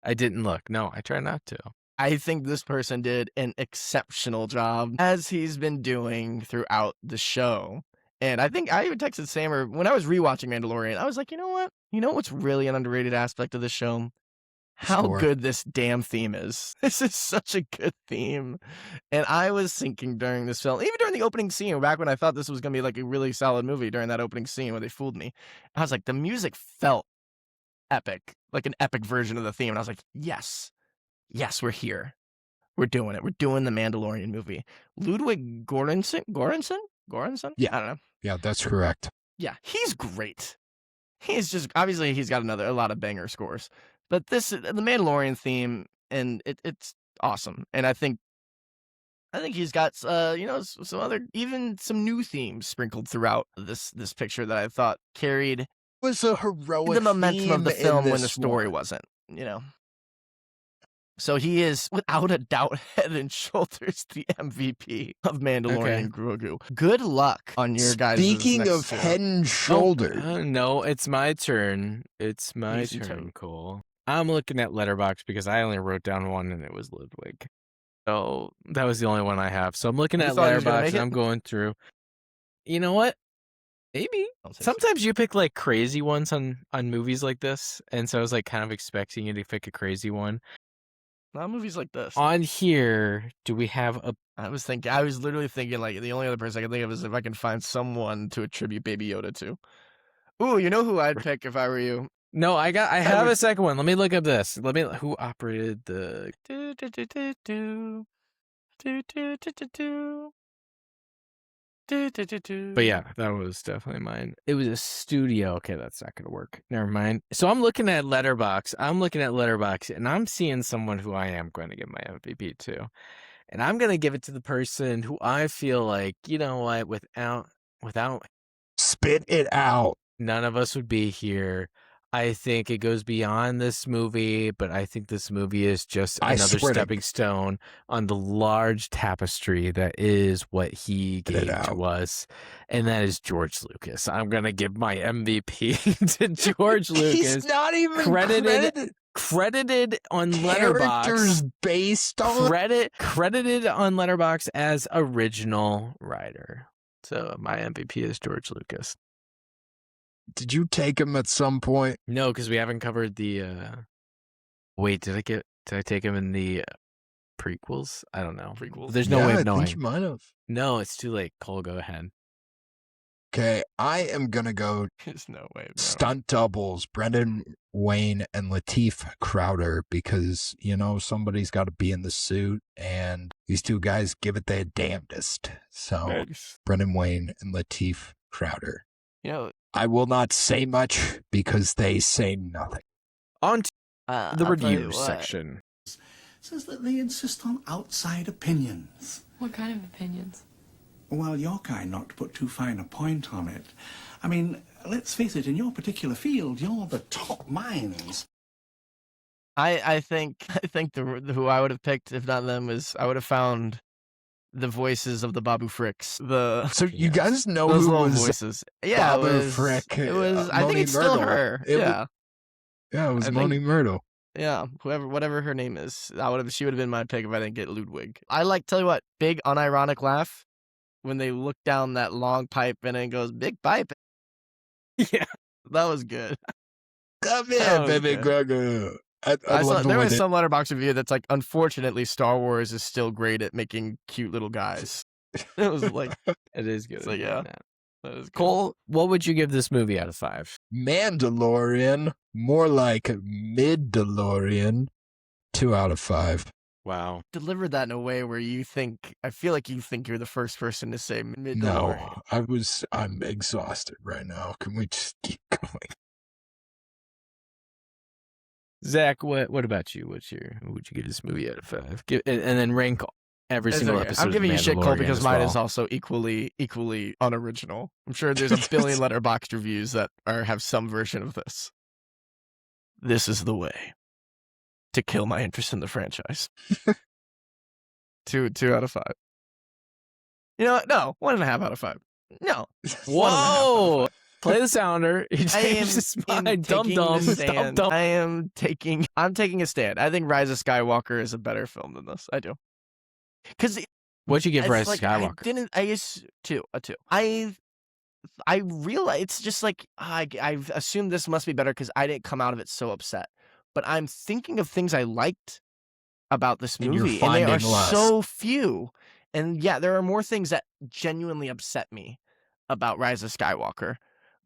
I didn't look. No, I try not to. I think this person did an exceptional job, as he's been doing throughout the show. And I think I even texted Sam, or when I was rewatching Mandalorian, I was like, you know what? You know what's really an underrated aspect of this show? How Sure. good this damn theme is. This is such a good theme. And I was thinking during this film, even during the opening scene, back when I thought this was going to be like a really solid movie, during that opening scene where they fooled me, I was like, the music felt epic, like an epic version of the theme. And I was like, yes, we're here. We're doing it. We're doing the Mandalorian movie. Ludwig Göransson? Yeah. I don't know. Yeah, that's correct. Yeah, he's great. He's just, obviously he's got a lot of banger scores. But the Mandalorian theme, and it's awesome. And I think he's got some other, even some new themes sprinkled throughout this picture that I thought carried It was a heroic the momentum of the theme film in when the this story one. wasn't, So he is, without a doubt, head and shoulders the MVP of Mandalorian Grogu. Good luck on your guys' Speaking next of two. head and shoulders. No, it's my turn. It's my Easy turn, turn. Cole. I'm looking at Letterboxd because I only wrote down one, and it was Ludwig. So that was the only one I have. So I'm looking You at thought he was gonna Letterboxd, make and it? I'm going through. You know what? Maybe. Don't say so. Sometimes you pick like crazy ones on movies like this, and so I was like kind of expecting you to pick a crazy one. Not movies like this. On here, do we have a? I was literally thinking, like, the only other person I can think of is if I can find someone to attribute Baby Yoda to. Ooh, you know who I'd pick if I were you? No, I have a second one. Let me look up this. Who operated the? But yeah, that was definitely mine. It was a studio. Okay, that's not gonna work. Never mind. So I'm looking at Letterboxd, and I'm seeing someone who I am going to give my MVP to, and I'm going to give it to the person who I feel like, you know what, without Spit it out. none of us would be here. I think it goes beyond this movie, but I think this movie is just another stepping stone on the large tapestry that is what he gave to us, and that is George Lucas. I'm going to give my MVP to George Lucas. He's not even credited on characters Letterboxd. based on Credited on Letterboxd as original writer. So my MVP is George Lucas. Did you take him at some point? No, because we haven't covered the. Wait, did I take him in the prequels? I don't know. Prequels. There's no way of knowing. I think you might have. No, it's too late. Cole, go ahead. Okay, I am gonna go There's no way. stunt doubles, Brendan Wayne and Lateef Crowder, because somebody's got to be in the suit, and these two guys give it their damnedest. So Nice. Brendan Wayne and Lateef Crowder. I will not say much because they say nothing. On to the I'll tell you review what. section. Says that they insist on outside opinions. What kind of opinions? Well, your kind, not to put too fine a point on it. I mean, let's face it, in your particular field, you're the top minds. I think who I would have picked if not them is I would have found the voices of the Babu Fricks. So you guys know those who little was voices. Yeah, Babu it was. Frick? It was. I think Moni it's still Myrtle. her. It Yeah. Yeah, it was I Moni think- Myrtle. Yeah, whatever her name is, she would have been my pick if I didn't get Ludwig. Tell you what, big unironic laugh when they look down that long pipe and it goes, big pipe. Yeah. That was good. Come That in, was baby good. Grogu. There was some Letterboxd review that's like, unfortunately, Star Wars is still great at making cute little guys. It was like, It is good. it's like, yeah. That is good. Cole, what would you give this movie out of 5? Mandalorian, more like mid-DeLorean, 2 out of 5. Wow. Delivered that in a way where I feel like you think you're the first person to say mid. No, I'm exhausted right now. Can we just keep going? Zach, what about you? What would you give this movie out of 5? And then rank every single episode. I'm giving of you shit, Cole, Mandalorian because as mine well. is also equally unoriginal. I'm sure there's a billion Letterboxd reviews that have some version of this. This is the way to kill my interest in the franchise. 2 out of 5. You know what? No, 1.5 out of 5. No. 1.5 out Whoa! of 5. Play the sounder. He changed his mind. I'm taking a stand. I think Rise of Skywalker is a better film than this. I do. Because what'd you give Rise of Skywalker? I guess 2. I realize it's just like I've assumed this must be better because I didn't come out of it so upset. But I'm thinking of things I liked about this movie, and they are so few. And yeah, there are more things that genuinely upset me about Rise of Skywalker.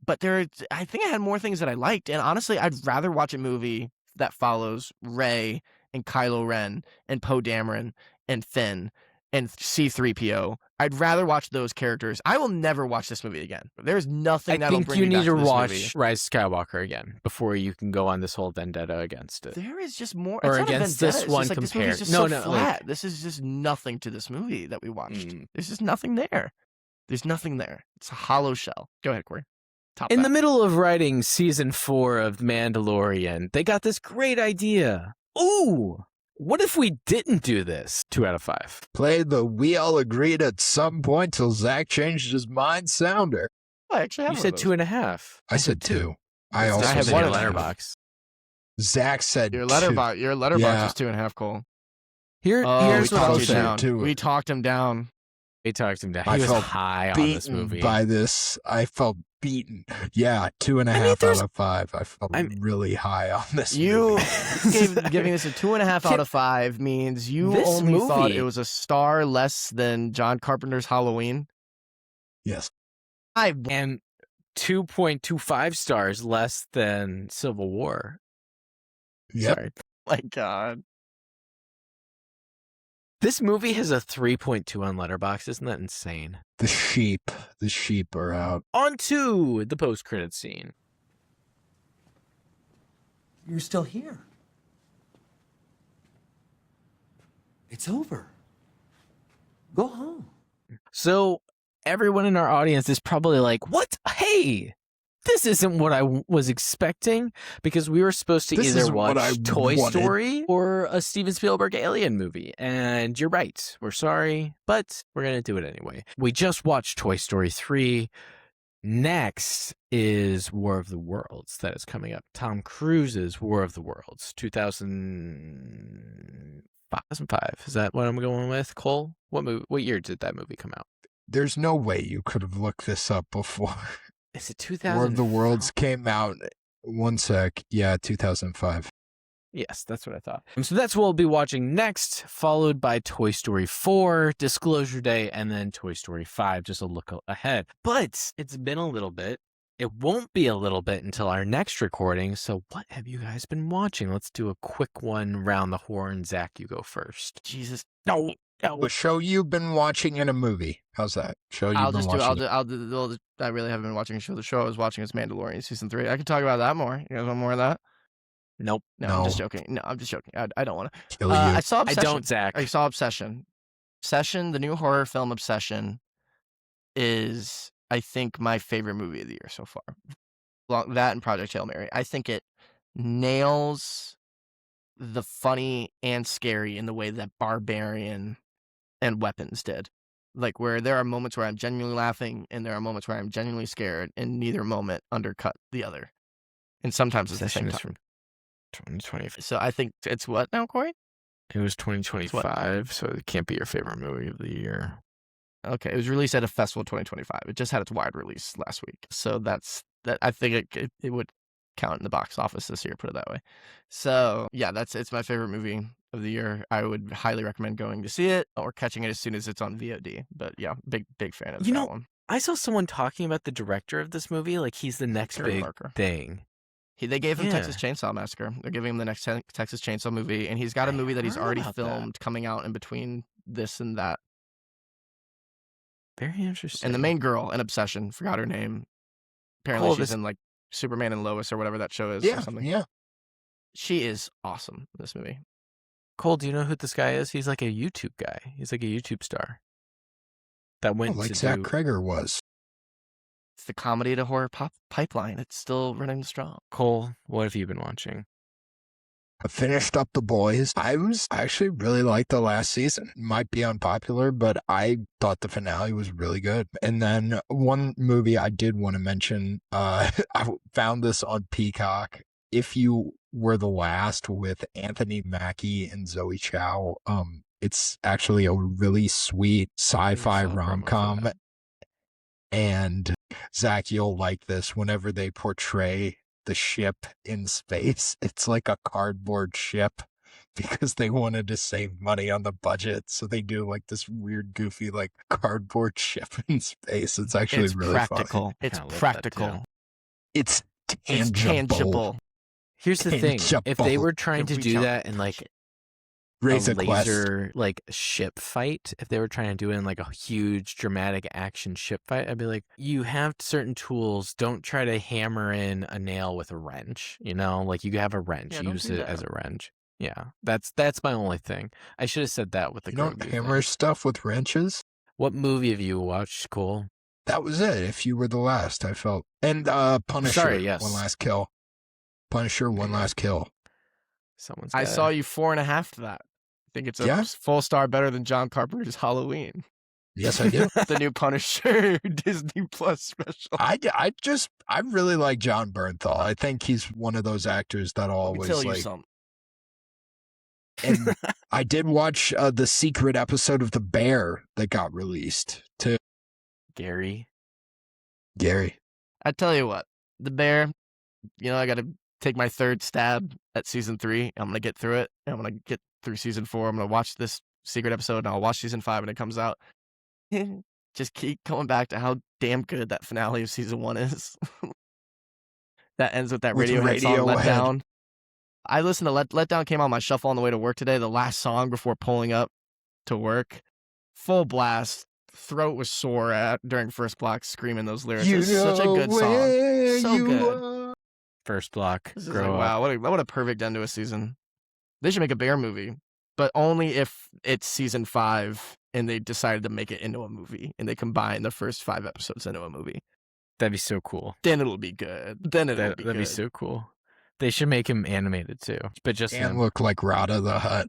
But I think I had more things that I liked. And honestly, I'd rather watch a movie that follows Rey and Kylo Ren and Poe Dameron and Finn and C-3PO. I'd rather watch those characters. I will never watch this movie again. There's nothing that'll bring me back to this movie. I think you need to watch Rise of Skywalker again before you can go on this whole vendetta against it. There is just more. Or it's against not a vendetta. this It's one just like, compared. This movie's just so flat. This is just nothing to this movie that we watched. There's just nothing there. There's nothing there. It's a hollow shell. Go ahead, Cory. In the middle of writing season 4 of Mandalorian, they got this great idea. Ooh, what if we didn't do this? 2 out of 5. Played the we all agreed at some point till Zack changed his mind sounder. I actually have You said 2.5. I said 2. I also have said one 2. Letterbox. Zach said your 2. letterbox is 2.5, Cole. Here's what I'll say. We talked him down. We talked him down. I He was felt high on this movie. by this. I felt beaten. Yeah, 2.5 out of 5. I felt really high on this movie. Giving this a 2.5 out of 5 means you only thought it was a star less than John Carpenter's Halloween. Yes. And 2.25 stars less than Civil War. Yep. Sorry. My God. This movie has a 3.2 on Letterboxd. Isn't that insane? The sheep are out. On to the post-credit scene. You're still here. It's over. Go home. So everyone in our audience is probably like, what? Hey, this isn't what I was expecting, because we were supposed to either watch Toy Story or a Steven Spielberg Alien movie. And you're right. We're sorry, but we're going to do it anyway. We just watched Toy Story 3. Next is War of the Worlds that is coming up. Tom Cruise's War of the Worlds, 2005. Is that what I'm going with, Cole? What year did that movie come out? There's no way you could have looked this up before. Is it 2000? War of the Worlds came out. One sec. Yeah, 2005. Yes, that's what I thought. So that's what we'll be watching next, followed by Toy Story 4, Disclosure Day, and then Toy Story 5, just a look ahead. But it's been a little bit. It won't be a little bit until our next recording. So what have you guys been watching? Let's do a quick one round the horn. Zach, you go first. Jesus. No. The show you've been watching in a movie. How's that? Show you've been watching. I really haven't been watching a show. The show I was watching is Mandalorian season 3. I can talk about that more. You guys want more of that? Nope. No, I'm just joking. No, I'm just joking. I don't want to. Kill you. I saw Obsession. I don't, Zach. I saw Obsession. Obsession, the new horror film Obsession, is, I think, my favorite movie of the year so far. That and Project Hail Mary. I think it nails the funny and scary in the way that Barbarian and Weapons did. Like, where there are moments where I'm genuinely laughing and there are moments where I'm genuinely scared, and neither moment undercut the other. And sometimes it's the same time. From 2020. So I think it's what now, Corey? It was 2025, so it can't be your favorite movie of the year. Okay, it was released at a festival in 2025. It just had its wide release last week. So that's that. I think it would count in the box office this year, put it that way. So yeah, it's my favorite movie of the year. I would highly recommend going to see it or catching it as soon as it's on VOD. But yeah, big fan of that one. I saw someone talking about the director of this movie, like he's the next big thing. They gave him Texas Chainsaw Massacre. They're giving him the next Texas Chainsaw movie, and he's got a movie that he's already filmed coming out in between this and that. Very interesting. And the main girl in Obsession, forgot her name. Apparently she's in like Superman and Lois or whatever that show is or something. Yeah. She is awesome in this movie. Cole, do you know who this guy is? He's like a YouTube guy. He's like a YouTube star. That went like Zach Kreger was. It's the comedy to horror pipeline. It's still running strong. Cole, what have you been watching? I finished up The Boys. I actually really liked the last season. It might be unpopular, but I thought the finale was really good. And then one movie I did want to mention, I found this on Peacock. If You Were the Last, with Anthony Mackie and Zoe Chow. It's actually a really sweet sci-fi rom-com. And Zach, you'll like this. Whenever they portray the ship in space, it's like a cardboard ship because they wanted to save money on the budget, so they do like this weird goofy like cardboard ship in space. It's actually really practical. fun. It's practical. It's It's tangible. Here's the thing: if they were trying to do that in like Raise a a Quest. laser like ship fight, if they were trying to do it in like a huge dramatic action ship fight, I'd be like, you have certain tools, don't try to hammer in a nail with a wrench, you know, like you have a wrench, use it as a wrench. Yeah, that's my only thing. I should have said that with the You don't hammer stuff with wrenches. What movie have you watched, Cole? That was it. If You Were the Last, I felt. And Punisher, Sorry, yes. One Last Kill. Punisher, One Last Kill. I saw you 4.5 to that. I think it's a full star better than John Carpenter's Halloween. Yes, I do. The new Punisher Disney Plus special. I really like John Bernthal. I think he's one of those actors that always tell you like. something. And I did watch the secret episode of The Bear that got released too. Gary. I tell you what, The Bear. You know, I got to take my third stab at season 3. I'm gonna get through it. I'm gonna get through season 4. I'm gonna watch this secret episode, and I'll watch season 5 when it comes out. Just keep coming back to how damn good that finale of season 1 is. That ends with that Radiohead song, Let Down. I listened to Let Down, came on my shuffle on the way to work today, the last song before pulling up to work. Full blast. Throat was sore during first block screaming those lyrics. It's such a good song. So good. First block. This is like, wow, what a perfect end to a season. They should make a Bear movie, but only if it's season 5 and they decided to make it into a movie and they combine the first 5 episodes into a movie. That'd be so cool. Then it'll be good. That'd be so cool. They should make him animated too, but just and look like Rada the Hutt.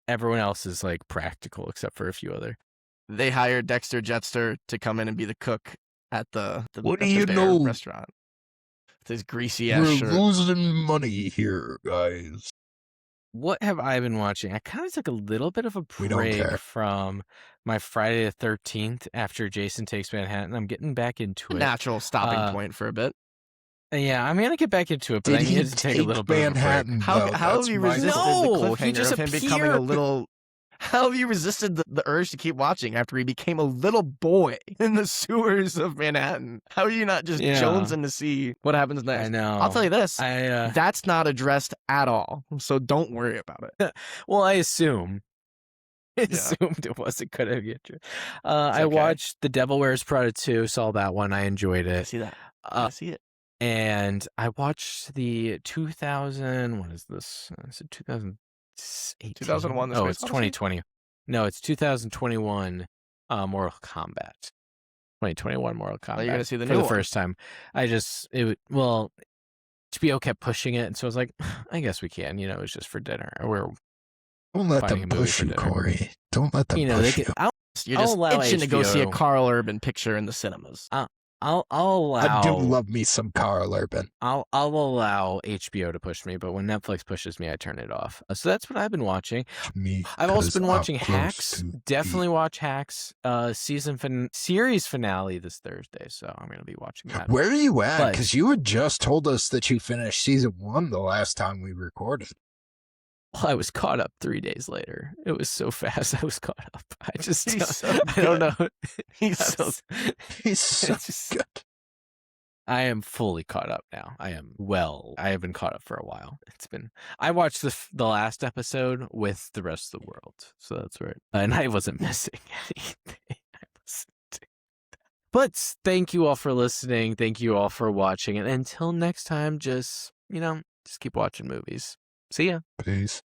Everyone else is like practical except for a few other. They hired Dexter Jetster to come in and be the cook at the what at do the you Bear know? Restaurant. With his greasy ass We're shirt. losing money here, guys. What have I been watching? I kind of took a little bit of a break from my Friday the 13th after Jason Takes Manhattan. I'm getting back into it. Natural stopping point for a bit. Yeah, I'm gonna get back into it, but I needed to take a little bit of a break. How have you resisted the cliffhanger of him becoming a little? How have you resisted the urge to keep watching after he became a little boy in the sewers of Manhattan? How are you not just jonesing to see what happens next? I know. I'll tell you this. That's not addressed at all, so don't worry about it. Well, I assumed it wasn't going to get you. I watched The Devil Wears Prada 2, saw that one. I enjoyed it. I see that. I see it. And I watched the 2000, what is this? Is it 2018? 2001. Oh, it's 2020. No, it's 2021 Mortal Kombat. 2021 Mortal Kombat. you're gonna see the for new the one. first time. HBO kept pushing it, and so I was like, I guess we can. You know, it was just for dinner. We're Don't let finding them a movie push for you, dinner. Corey. Don't let them You know, push they you. can. You're I'll just allow itching to go see a HBO. Carl Urban picture in the cinemas. I'll allow. I do love me some Carl Urban. I'll allow HBO to push me, but when Netflix pushes me, I turn it off. So that's what I've been watching. I've also been watching Hacks. Definitely watch Hacks. Series finale this Thursday, so I'm gonna be watching that. Where are you at? But- Because you had just told us that you finished season 1 the last time we recorded. Well, I was caught up 3 days later. It was so fast. I was caught up. I just He's so I don't know. He's so He's so good. I am fully caught up now. I have been caught up for a while. I watched the last episode with the rest of the world. So that's right. And I wasn't missing anything. But thank you all for listening. Thank you all for watching. And until next time, just keep watching movies. See ya. Peace.